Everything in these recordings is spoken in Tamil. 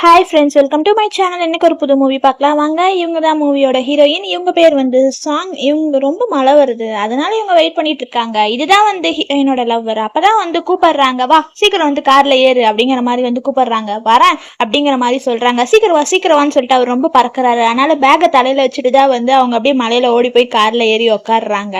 Hi friends, welcome to my channel. இன்னைக்கு ஒரு புது மூவி பார்க்கலாம் வாங்க. இவங்க தான் மூவியோட ஹீரோயின். இவங்க பேர் வந்து சாங். இவங்க ரொம்ப மழை வருது, அதனால இவங்க வெயிட் பண்ணிட்டு இருக்காங்க. இதுதான் வந்து ஹீரோயினோட லவ்வர். அப்பதான் வந்து கூப்பிடுறாங்க, வா சீக்கிரம் வந்து கார்ல ஏறு அப்படிங்கிற மாதிரி வந்து கூப்பிடுறாங்க. வரேன் அப்படிங்கிற மாதிரி சொல்றாங்க. சீக்கிரம் வான்னு சொல்லிட்டு அவர் ரொம்ப பறக்குறாரு. அதனால பேக்கை தலையில வச்சுட்டு தான் வந்து அவங்க அப்படியே மலையில ஓடி போய் கார்ல ஏறி உட்காடுறாங்க.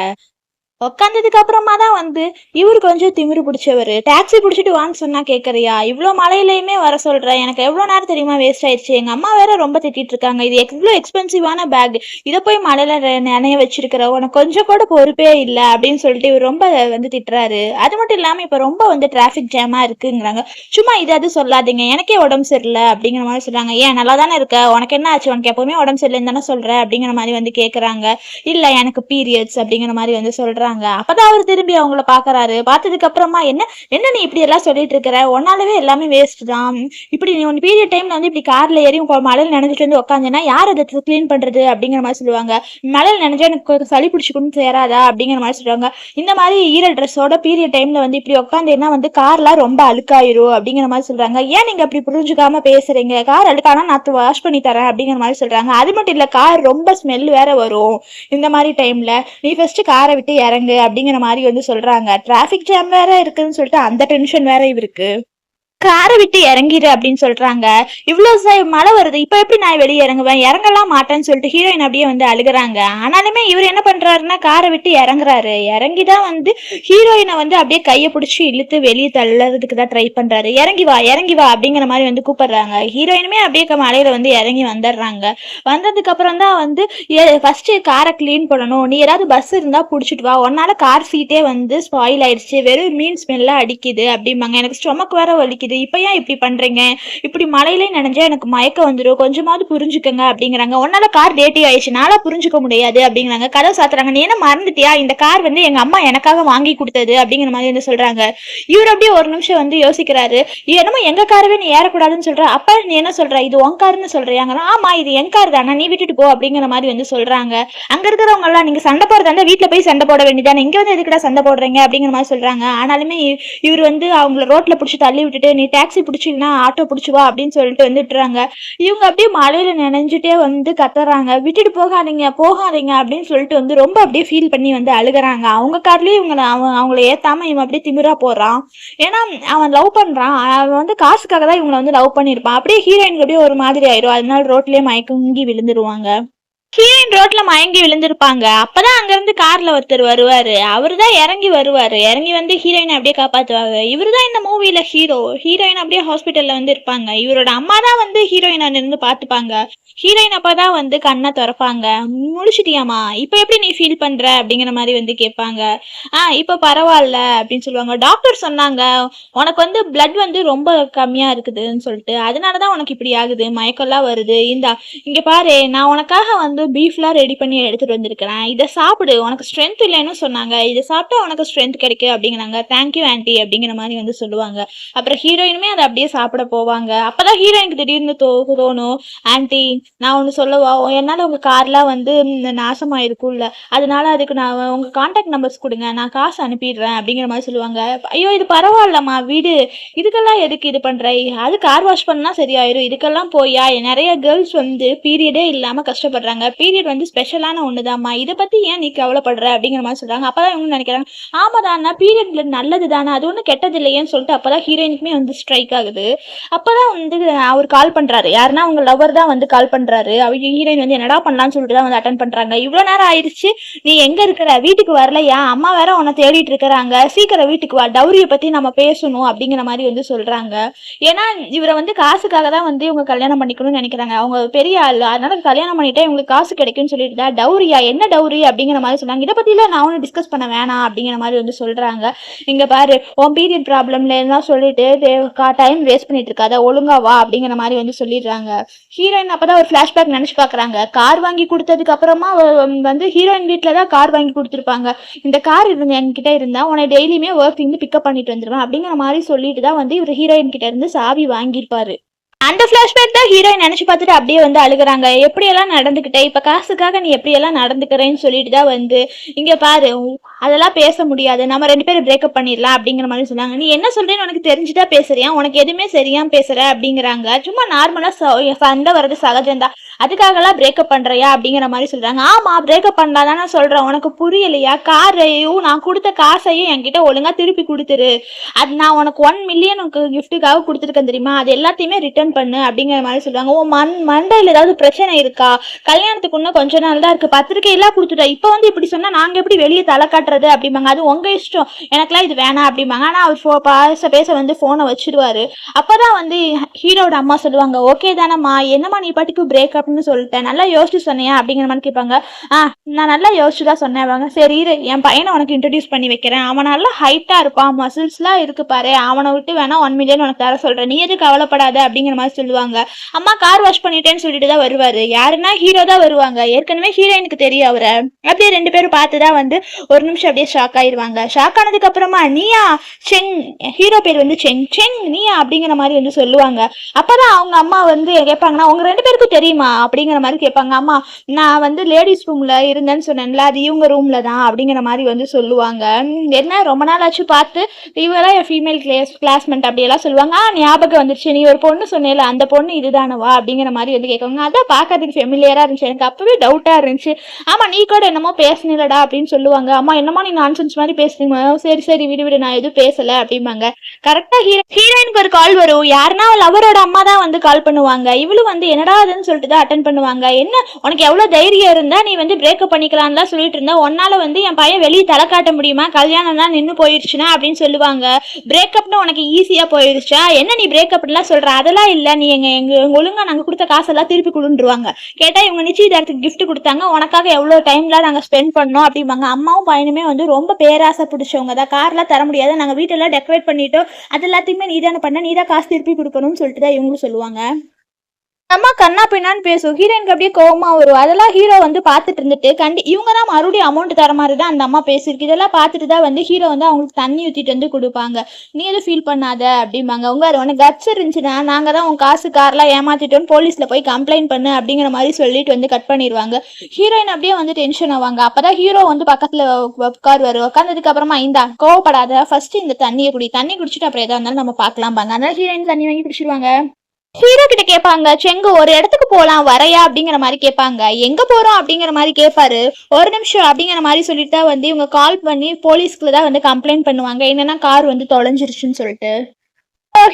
உட்காந்ததுக்கு அப்புறமா தான் வந்து இவரு கொஞ்சம் திமிரு பிடிச்சவர். டாக்ஸி பிடிச்சிட்டு வான்னு சொன்னா கேட்கறியா, இவ்வளோ மழையிலையுமே வர சொல்ற, எனக்கு எவ்வளோ நேரம் தெரியுமா வேஸ்ட் ஆயிடுச்சு. எங்க அம்மா வேற ரொம்ப திட்டிட்டு இருக்காங்க, இது எவ்வளோ எக்ஸ்பென்சிவான பேக், இதை போய் மழையில நினைய வச்சிருக்கிற, உனக்கு கொஞ்சம் கூட பொறுப்பே இல்லை அப்படின்னு சொல்லிட்டு இவர் ரொம்ப வந்து திட்டுறாரு. அது மட்டும் இல்லாம இப்ப ரொம்ப வந்து டிராபிக் ஜாமா இருக்குங்கிறாங்க. சும்மா இது சொல்லாதீங்க, எனக்கே உடம்பு சரியில்லை அப்படிங்கிற மாதிரி சொல்றாங்க. ஏன் நல்லா தானே இருக்க, உனக்கு என்ன ஆச்சு, உனக்கு எப்பவுமே உடம்பு சரியில்லைன்னு தானே சொல்ற அப்படிங்கிற மாதிரி வந்து கேட்கறாங்க. இல்ல எனக்கு பீரியட்ஸ் அப்படிங்கிற மாதிரி வந்து சொல்றாங்க. அப்பதான் அவர் திரும்பி அவங்கள பாக்குறாரு. பார்த்ததுக்கு அப்புறமா என்ன என்ன நீ இப்படி எல்லாம் சொல்லிட்டு இருக்கிற, ஒன்னாலவே எல்லாமே வேஸ்ட் தான். இப்படி நீ ஒன் பீரியட் டைம்ல வந்து இப்படி கார்ல ஏறி மழையில நினைச்சிட்டு வந்து உட்காந்துன்னா யார் அதை கிளீன் பண்றது அப்படிங்கிற மாதிரி சொல்லுவாங்க. மழையில நினைச்சா எனக்கு சளி பிடிச்சிக்கணும் சேராதா அப்படிங்கிற மாதிரி சொல்லுவாங்க. இந்த மாதிரி ஈரல் ட்ரெஸ்ஸோட பீரியட் டைம்ல வந்து இப்படி உட்காந்துன்னா வந்து கார்லாம் ரொம்ப அழுக்காயிரும் அப்படிங்கிற மாதிரி சொல்றாங்க. ஏன் நீங்க அப்படி புரிஞ்சுக்காம பேசுறீங்க, கார் அழுக்கானா நான் வாஷ் பண்ணி தரேன் அப்படிங்கிற மாதிரி சொல்றாங்க. அது மட்டும் இல்ல, கார் ரொம்ப ஸ்மெல் வேற வரும் இந்த மாதிரி டைம்ல, நீ ஃபர்ஸ்ட் காரை விட்டு இறங்கு அப்படிங்கிற மாதிரி வந்து சொல்றாங்க. டிராபிக் ஜாம் வேற இருக்குன்னு சொல்லிட்டு அந்த டென்ஷன் வேற இவருக்கு. காரை விட்டு இறங்கிடு அப்படின்னு சொல்றாங்க. இவ்வளவு மழை வருது, இப்ப எப்படி நான் வெளியே இறங்குவேன், இறங்கலாம் மாட்டேன்னு சொல்லிட்டு ஹீரோயின் அப்படியே வந்து அழுகுறாங்க. ஆனாலுமே இவர் என்ன பண்றாருன்னா காரை விட்டு இறங்குறாரு. இறங்கிதான் வந்து ஹீரோயினை வந்து அப்படியே கையை பிடிச்சி இழுத்து வெளியே தள்ளறதுக்கு தான் ட்ரை பண்றாரு. இறங்கி வா அப்படிங்கிற மாதிரி வந்து கூப்பிடுறாங்க. ஹீரோயினுமே அப்படியே மலையில வந்து இறங்கி வந்துடுறாங்க. வந்ததுக்கு அப்புறம் தான் வந்து ஃபர்ஸ்ட் காரை கிளீன் பண்ணணும், நீ ஏதாவது பஸ் இருந்தா புடிச்சிட்டு வா, உன்னால கார் சீட்டே வந்து ஸ்பாயில் ஆயிடுச்சு, வெறும் மீன் ஸ்மெல்ல அடிக்குது அப்படிம்பாங்க. எனக்கு ஸ்டொமக் வேற வலிக்குது, இப்ப ஏன் இப்படி பண்றீங்க, இப்படி மழையிலே நினைஞ்சா எனக்கு மயக்கம் வந்துடும், கொஞ்சமாவது புரிஞ்சுக்கங்க அப்படிங்கிறாங்க. உன்னால கார் டேட்டி ஆயிடுச்சு, நாளா புரிஞ்சுக்க முடியாது அப்படிங்கிறாங்க. கதை சாத்துறாங்க. நீ என்ன மறந்துட்டியா, இந்த கார் வந்து எங்க அம்மா எனக்காக வாங்கி கொடுத்தது அப்படிங்கிற மாதிரி வந்து சொல்றாங்க. இவர் அப்படியே ஒரு நிமிஷம் வந்து யோசிக்கிறாரு. என்னமோ எங்க காரவே நீ ஏறக்கூடாதுன்னு சொல்ற, அப்ப நீ என்ன சொல்ற, இது உன் காருன்னு சொல்றியாங்க. ஆமா இது என் கார் தானே, நீ விட்டுட்டு போ அப்படிங்கிற மாதிரி வந்து சொல்றாங்க. அங்க இருக்கிறவங்க எல்லாம் நீங்க சண்டை போடுறதா வீட்டுல போய் சண்டை போட வேண்டியதானே, இங்க வந்து எதுக்குடா சண்டை போடுறீங்க அப்படிங்கிற மாதிரி சொல்றாங்க. ஆனாலுமே இவர் வந்து அவங்கள ரோட்ல பிடிச்சி தள்ளி விட்டுட்டு நீ டாக்ஸி பிடிச்சிங்கன்னா ஆட்டோ பிடிச்சுவா அப்படின்னு சொல்லிட்டு வந்துட்டுறாங்க. இவங்க அப்படியே மழையில நினைஞ்சுட்டே வந்து கத்துறாங்க, விட்டுட்டு போகாதீங்க அப்படின்னு சொல்லிட்டு வந்து ரொம்ப அப்படியே ஃபீல் பண்ணி வந்து அழுகுறாங்க. அவங்க கார்லயே அவங்கள ஏத்தாம இவன் அப்படியே திமிரா போறான். ஏன்னா அவன் லவ் பண்றான், அவன் வந்து காசுக்காக தான் இவங்களை வந்து லவ் பண்ணிருப்பான். அப்படியே ஹீரோயினுக்கு அப்படியே ஒரு மாதிரி ஆயிரும். அதனால ரோட்லயே மயக்கங்கி விழுந்துருவாங்க. ஹீரோயின் ரோட்ல மயங்கி விழுந்திருப்பாங்க. அப்பதான் அங்க இருந்து கார்ல ஒருத்தர் வருவாரு. அவரு தான் இறங்கி வருவாரு. இறங்கி வந்து ஹீரோயினை அப்படியே காப்பாத்துவாங்க. இவருதான் இந்த மூவில ஹீரோ. ஹீரோயின் அப்படியே ஹாஸ்பிட்டல்ல வந்து இருப்பாங்க. இவரோட அம்மா தான் வந்து ஹீரோயினை இருந்து பாத்துப்பாங்க. ஹீரோயின் அப்பதான் வந்து கண்ணை திறப்பாங்க. முடிச்சிட்டியாமா, இப்ப எப்படி நீ ஃபீல் பண்ற அப்படிங்கிற மாதிரி வந்து கேட்பாங்க. இப்ப பரவாயில்ல அப்படின்னு சொல்லுவாங்க. டாக்டர் சொன்னாங்க உனக்கு வந்து பிளட் வந்து ரொம்ப கம்மியா இருக்குதுன்னு சொல்லிட்டு, அதனாலதான் உனக்கு இப்படி ஆகுது, மயக்கம்லாம் வருது. இங்க பாரு, நான் உனக்காக வந்து பீஃப்லாம் ரெடி பண்ணி எடுத்துட்டு வந்திருக்கிறேன், இதை சாப்பிடு, உனக்கு ஸ்ட்ரென்த் இல்லைன்னு சொன்னாங்க, இதை சாப்பிட்டா உனக்கு ஸ்ட்ரென்த் கிடைக்கும் அப்படிங்கிறாங்க. தேங்க்யூ ஆன்டி அப்படிங்கிற மாதிரி வந்து சொல்லுவாங்க. அப்புறம் ஹீரோயினுமே அதை அப்படியே சாப்பிட போவாங்க. அப்பதான் ஹீரோயினுக்கு திடீர்னு தோணும், ஆன்டி நான் ஒன்று சொல்லவா, என்னால் உங்கள் கார்லாம் வந்து நாசமாயிருக்கும்ல, அதனால அதுக்கு நான் உங்கள் கான்டாக்ட் நம்பர்ஸ் கொடுங்க, நான் காசு அனுப்பிடுறேன் அப்படிங்கிற மாதிரி சொல்லுவாங்க. ஐயோ இது பரவாயில்லம்மா வீடு, இதுக்கெல்லாம் எதுக்கு இது பண்ணுற, அது கார் வாஷ் பண்ணால் சரியாயிரும், இதுக்கெல்லாம் போயா, நிறைய கேர்ள்ஸ் வந்து பீரியடே இல்லாமல் கஷ்டப்படுறாங்க, பீரியட் வந்து ஸ்பெஷலான ஒண்ணுதாம்மா, இதை பத்தி ஏன் நீ கவலைப்படுற அப்படிங்கிற மாதிரி சொல்றாங்க. அப்பதான் இவங்க நினைக்கிறாங்க, ஆமாதானா பீரியட் நல்லது தானே, அது ஒன்றும் கெட்டது இல்லையேன்னு சொல்லிட்டு அப்பதான் ஹீரோயினுக்குமே வந்து ஸ்ட்ரைக் ஆகுது. அப்பதான் வந்து அவர் கால் பண்றாரு. யாருன்னா அவங்க லவர் தான் வந்து கால் பண்றாரு. அவங்க ஹீரோயின் வந்து என்னடா பண்ணலான்னு சொல்லிட்டு தான் வந்து அட்டன் பண்றாங்க. இவ்வளவு நேரம் ஆயிடுச்சு, நீ எங்க இருக்கிற, வீட்டுக்கு வரலையா, அம்மா வேற உன்னை தேடிட்டு இருக்கிறாங்க, சீக்கிரம் வீட்டுக்கு வா, டௌரியை பத்தி நம்ம பேசணும் அப்படிங்கிற மாதிரி வந்து சொல்றாங்க. ஏன்னா இவரை வந்து காசுக்காக தான் வந்து இவங்க கல்யாணம் பண்ணிக்கணும்னு நினைக்கிறாங்க. அவங்க பெரிய ஆள், அதனால கல்யாணம் பண்ணிட்டா இவங்களுக்கு காசு கிடைக்கும்னு சொல்லிட்டு தான் டௌரியா, என்ன டௌரி அப்படிங்கிற மாதிரி சொன்னாங்க. இதை பத்திலாம் நான் ஒன்றும் டிஸ்கஸ் பண்ண வேணாம் அப்படிங்கிற மாதிரி வந்து சொல்றாங்க. இங்க பாரு, உன் பீரியட் ப்ராப்ளம்ல எல்லாம் சொல்லிட்டு டைம் வேஸ்ட் பண்ணிட்டு இருக்காத, ஒழுங்கா வா அப்படிங்கிற மாதிரி வந்து சொல்லிடுறாங்க. ஹீரோயின் அப்பதான் ஒரு பிளாஷ்பேக் நினைச்சு பாக்குறாங்க. கார் வாங்கி கொடுத்ததுக்கு அப்புறமா வந்து ஹீரோயின் வீட்டுல தான் கார் வாங்கி கொடுத்துருப்பாங்க. இந்த கார் இருந்து என்கிட்ட இருந்தா உன்னை டெய்லியுமே ஒர்க் இருந்து பிக்கப் பண்ணிட்டு வந்துருவேன் அப்படிங்கிற மாதிரி சொல்லிட்டு தான் வந்து இவர் ஹீரோயின் கிட்ட இருந்து சாவி வாங்கியிருப்பாரு. அந்த பிளாஷ்பேக் தான் ஹீரோயின் நினைச்சு பார்த்துட்டு அப்படியே வந்து அழுகுறாங்க. எப்படியெல்லாம் நடந்துக்கிட்டே, இப்ப காசுக்காக நீ எப்படியெல்லாம் நடந்துக்கிறேன்னு சொல்லிட்டு தான் வந்து, இங்க பாரு அதெல்லாம் பேச முடியாது, நம்ம 2 பேரும் பிரேக்கப் பண்ணிடலாம் அப்படிங்கிற மாதிரி சொன்னாங்க. நீ என்ன சொல்றேன்னு உனக்கு தெரிஞ்சுட்டா பேசுறியா, உனக்கு எதுவுமே சரியாம பேசுற அப்படிங்கிறாங்க. சும்மா நார்மலா சண்டை வர்றது சகஜம்தான், அதுக்காகலாம் பிரேக்கப் பண்றியா அப்படிங்கிற மாதிரி சொல்றாங்க. ஆமா, பிரேக்கப் பண்ணலாதான் நான் சொல்றேன், உனக்கு புரியலையா, காரையும் நான் கொடுத்த காசையும் என்கிட்ட ஒழுங்கா திருப்பி கொடுத்துரு, அது நான் உனக்கு 1 மில்லியன் கிஃப்ட்டுக்காக கொடுத்துருக்கேன் தெரியுமா, அது எல்லாத்தையுமே ரிட்டர்ன் பண்ணு அப்படிங்கிற மாதிரி சொல்றாங்க. ஓ மண்டையில் ஏதாவது பிரச்சனை இருக்கா, கல்யாணத்துக்கு இன்னும் கொஞ்ச நாள் தான் இருக்கு, பத்திரிக்கை எல்லாம் கொடுத்துட்டா, இப்போ வந்து இப்படி சொன்னா நாங்க எப்படி வெளியே தலை காட்டுறது அப்படிம்பாங்க. அது உங்க இஷ்டம், எனக்குலாம் இது வேணாம் அப்படிம்பாங்க. ஆனா அவர் பேச வந்து போனை வச்சிருவாரு. அப்பதான் வந்து ஹீரோட அம்மா சொல்லுவாங்க, ஓகே தானம்மா, என்னம்மா நீ பாட்டுக்கு பிரேக்கப்னு சொல்லிட்டேன், நல்லா யோசிச்சு சொன்னியா அப்படிங்கிற மாதிரி கேட்பாங்க. நான் நல்லா யோசிச்சு தான் சொன்னேன். சரி இரு, என் பையனை உனக்கு இன்ட்ரடியூஸ் பண்ணி வைக்கிறேன், அவன் நல்லா ஹைட்டா இருப்பான், மசில்ஸ்லாம் இருக்கு பாரு, அவனை விட்டு வேணா 1 மில்லியன் உனக்கு தர சொல்றேன், நீ எது கவலைப்படாத அப்படிங்கிற மாதிரி சொல்லுவாங்க. அம்மா கார் வாஷ் பண்ணிட்டேன்னு சொல்லிட்டு தான் வருவாரு. யாருன்னா ஹீரோ தான் வருவாங்க. ஏற்கனவே ஹீரோயினுக்கு தெரியும் அவரை. அப்படியே 2 பேரும் பார்த்துதான் வந்து ஒரு நிமிஷம் அப்படியே ஷாக் ஆயிருவாங்க. ஷாக் ஆனதுக்கு அப்புறமா நீயா செங், ஹீரோ பேர் வந்து செங், நீயா அப்படிங்கிற மாதிரி வந்து சொல்லுவாங்க. அப்பதான் அவங்க அம்மா வந்து கேட்பாங்கன்னா உங்க 2 பேருக்கும் தெரியுமா அப்படிங்கிற மாதிரி கேட்பாங்க. அம்மா நான் வந்து லேடிஸ் ரூம்ல இருந்தேன்னு சொன்னேன்ல, அது இவங்க ரூம்ல தான் அப்படிங்கிற மாதிரி வந்து சொல்லுவாங்க. என்ன ரொம்ப நாள் ஆச்சு பார்த்து, இவெல்லாம் என் ஃபீமேல் கிளாஸ்மெண்ட் அப்படியெல்லாம் சொல்லுவாங்க. ஞாபகம் வந்துருச்சு, நீ ஒரு பொண்ணு சொன்னேல, அந்த பொண்ணு இதுதானவா அப்படிங்கிற மாதிரி வந்து கேட்குவாங்க. அதான் பார்க்கறதுக்கு ஃபெமிலியரா இருந்துச்சு, எனக்கு அப்பவே டவுட்டா இருந்துச்சு. ஆமா நீ கூட என்னமோ பேசுனீலடா அப்படின்னு சொல்லுவாங்க. அம்மா என்னமோ நீ நான்சென்ஸ் மாதிரி பேசுறீங்க, சரி சரி விடு நான் எதுவும் பேசல அப்படிம்பாங்க. கரெக்டா ஹீரோயினுக்கு ஒரு கால் வரும். யாருன்னா லவரோட அம்மா தான் வந்து கால் பண்ணுவாங்க. இவளும் வந்து என்னடா அதுன்னு சொல்லிட்டு தான் அட்டன் பண்ணுவாங்க. என்ன உனக்கு எவ்வளவு தைரியம் இருந்தா நீ வந்து பிரேக்கப் பண்ணிக்கலாம்னு தான் சொல்லிட்டு இருந்தா, உன்னால வந்து என் பையன் வெளியே தலை காட்ட முடியுமா, கல்யாணம் தான் நின்று போயிடுச்சுன்னா அப்படின்னு சொல்லுவாங்க. பிரேக்கப்னு உனக்கு ஈஸியா போயிடுச்சா, என்ன நீ பிரேக்கப்லாம் சொல்ற, அதெல்லாம் இல்ல, நீ எங்க ஒழுங்கா நாங்க கொடுத்த காசெல்லாம் திருப்பி கொடுத்துருவாங்க. கேட்டா இவங்க நிச்சயதார்த்துக்கு கிஃப்ட் கொடுத்தாங்க, உனக்காக எவ்வளவு டைம்லாம் நாங்க ஸ்பெண்ட் பண்ணோம் அப்படிம்பாங்க. அம்மாவும் பையனுமே வந்து ரொம்ப பேராசை பிடிச்சவங்க தான், கார்லாம் தர முடியாது, நாங்க வீட்டெல்லாம் டெக்கரேட் பண்ணிட்டோம், அது எல்லாத்தையுமே நீதானே பண்ண, நீதான் காசு திருப்பி கொடுக்கணும்னு சொல்லிட்டு தான் இவங்களும் சொல்லுவாங்க. அம்மா கண்ணா பின்னான்னு பேசும். ஹீரோயினுக்கு அப்படியே கோவமா வரும். அதெல்லாம் ஹீரோ வந்து பார்த்துட்டு இருந்துட்டு இவங்க தான் மறுபடியும் அமௌண்ட் தர மாதிரி தான் அந்த அம்மா பேசியிருக்கு. இதெல்லாம் பார்த்துட்டு தான் வந்து ஹீரோ வந்து அவங்களுக்கு தண்ணி ஊற்றிட்டு வந்து கொடுப்பாங்க. நீ எதுவும் ஃபீல் பண்ணாத அப்படிம்பாங்க. உனக்கு கட்ஸ் இருந்துச்சுன்னா நாங்கள் தான் உன் காசு கார்லாம் ஏமாத்திட்டோன்னு போலீஸில் போய் கம்ப்ளைண்ட் பண்ணு அப்படிங்கிற மாதிரி சொல்லிட்டு வந்து கட் பண்ணிடுவாங்க. ஹீரோயின் அப்படியே வந்து டென்ஷன் ஆவாங்க. அப்பதான் ஹீரோ வந்து பக்கத்தில் உட்காருவாரு. உட்காந்ததுக்கு அப்புறமா இந்தா கோவப்படாத, ஃபர்ஸ்ட் இந்த தண்ணியை தண்ணி குடிச்சிட்டு அப்புறம் எதா இருந்தாலும் நம்ம பார்க்கலாம் பாங்க. அதனால ஹீரோயின் தண்ணி வாங்கி குடிச்சிருவாங்க. ஹீரோ கிட்ட கேட்பாங்க, செங்கு ஒரு இடத்துக்கு போலாம் வரையா அப்படிங்கிற மாதிரி கேட்பாங்க. எங்க போறோம் அப்படிங்கிற மாதிரி கேட்பாரு. ஒரு நிமிஷம் அப்படிங்கிற மாதிரி சொல்லிட்டு தான் வந்து இவங்க கால் பண்ணி போலீஸ்க்கு தான் வந்து கம்ப்ளைண்ட் பண்ணுவாங்க, என்னன்னா கார் வந்து தொலைஞ்சிருச்சுன்னு சொல்லிட்டு.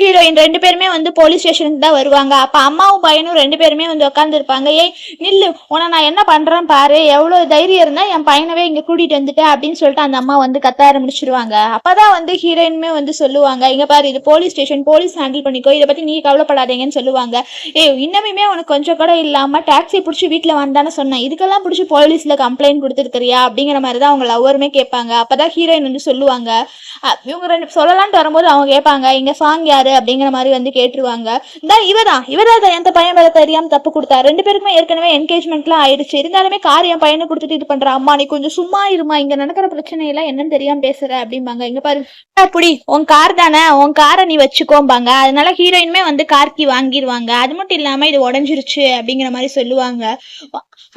ஹீரோயின் 2 பேருமே வந்து போலீஸ் ஸ்டேஷனுக்கு தான் வருவாங்க. அப்ப அம்மாவும் பையனும் 2 பேருமே வந்து உட்கார்ந்து இருப்பாங்க. ஏய் நில்லு, உன நான் என்ன பண்றேன் பாரு, எவ்வளவு தைரியம் இருந்தா என் பையனவே இங்க கூட்டிட்டு வந்துட்டேன் அப்படின்னு சொல்லிட்டு அந்த அம்மா வந்து கத்த ஆரம்பிச்சிருவாங்க. அப்பதான் வந்து ஹீரோயினுமே வந்து சொல்லுவாங்க, இங்க பாரு இது போலீஸ் ஸ்டேஷன், போலீஸ் ஹேண்டில் பண்ணிக்கோ, இதை பத்தி நீ கவலைப்படாதீங்கன்னு சொல்லுவாங்க. இன்னமுமே உனக்கு கொஞ்சம் கூட இல்லாம டாக்ஸி பிடிச்சி வீட்டுல வந்தானே சொன்னேன், இதுக்கெல்லாம் பிடிச்சி போலீஸ்ல கம்ப்ளைண்ட் கொடுத்துருக்கிறியா அப்படிங்கிற மாதிரிதான் அவங்க லவ்வருமே கேட்பாங்க. அப்பதான் ஹீரோயின் வந்து சொல்லுவாங்க, இவங்க 2 சொல்லலான்ட்டு வரும்போது அவங்க கேட்பாங்க, இங்க சாங் யாரு அப்படிங்கிற மாதிரி வந்து கேட்டுருவாங்க. இவதான் எந்த பையன் மேல தெரியாம தப்பு கொடுத்தா. 2 பேருக்குமே ஏற்கனவே என்கேஜ்மெண்ட்லாம் ஆயிடுச்சு, இருந்தாலுமே கார் என் பையனை கொடுத்துட்டு இது பண்ற, அம்மா நீ கொஞ்சம் சும்மா இருமா, இங்க நடக்கிற பிரச்சனை எல்லாம் என்னன்னு தெரியாம பேசுற அப்படிம்பாங்க. இங்க பாரு புடி, உன் கார் தானே, உன் காரை நீ வச்சுக்கோம்பாங்க. அதனால ஹீரோயினுமே வந்து கார்கி வாங்கிடுவாங்க. அது மட்டும் இல்லாம இது உடஞ்சிருச்சு அப்படிங்கிற மாதிரி சொல்லுவாங்க.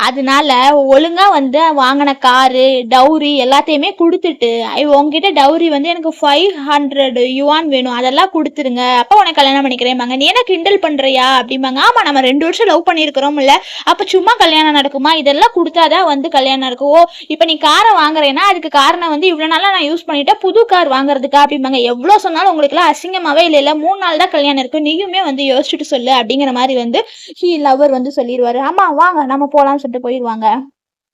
அதனால ஒழுங்கா வந்து வாங்கின காரு டவுரி எல்லாத்தையுமே கொடுத்துட்டு, உங்ககிட்ட டவுரி வந்து எனக்கு 500 யுவான் வேணும், அதெல்லாம் கொடுத்துருங்க, அப்ப உனக்கு கல்யாணம் பண்ணிக்கிறேன்பாங்க. நீ என்ன கிண்டல் பண்றியா அப்படிம்பாங்க. ஆமா நம்ம 2 வருஷம் லவ் பண்ணிருக்கிறோம் இல்ல, அப்ப சும்மா கல்யாணம் நடக்குமா, இதெல்லாம் கொடுத்தாதான் வந்து கல்யாணம் நடக்கும். ஓ இப்ப நீ காரை வாங்குறேன்னா அதுக்கு காரணம் வந்து இவ்வளவு நாளா நான் யூஸ் பண்ணிட்டேன், புது கார் வாங்குறதுக்கா அப்படிம்பாங்க. எவ்வளவு சொன்னாலும் உங்களுக்கு எல்லாம் அசிங்கமாவே இல்ல, 3 நாள் தான் கல்யாணம் இருக்கு, நீயுமே வந்து யோசிச்சுட்டு சொல்லு அப்படிங்கிற மாதிரி வந்து லவர் வந்து சொல்லிடுவாரு. ஆமா வாங்க நம்ம போலாம்னு சொல்லிட்டு போயிடுவாங்க.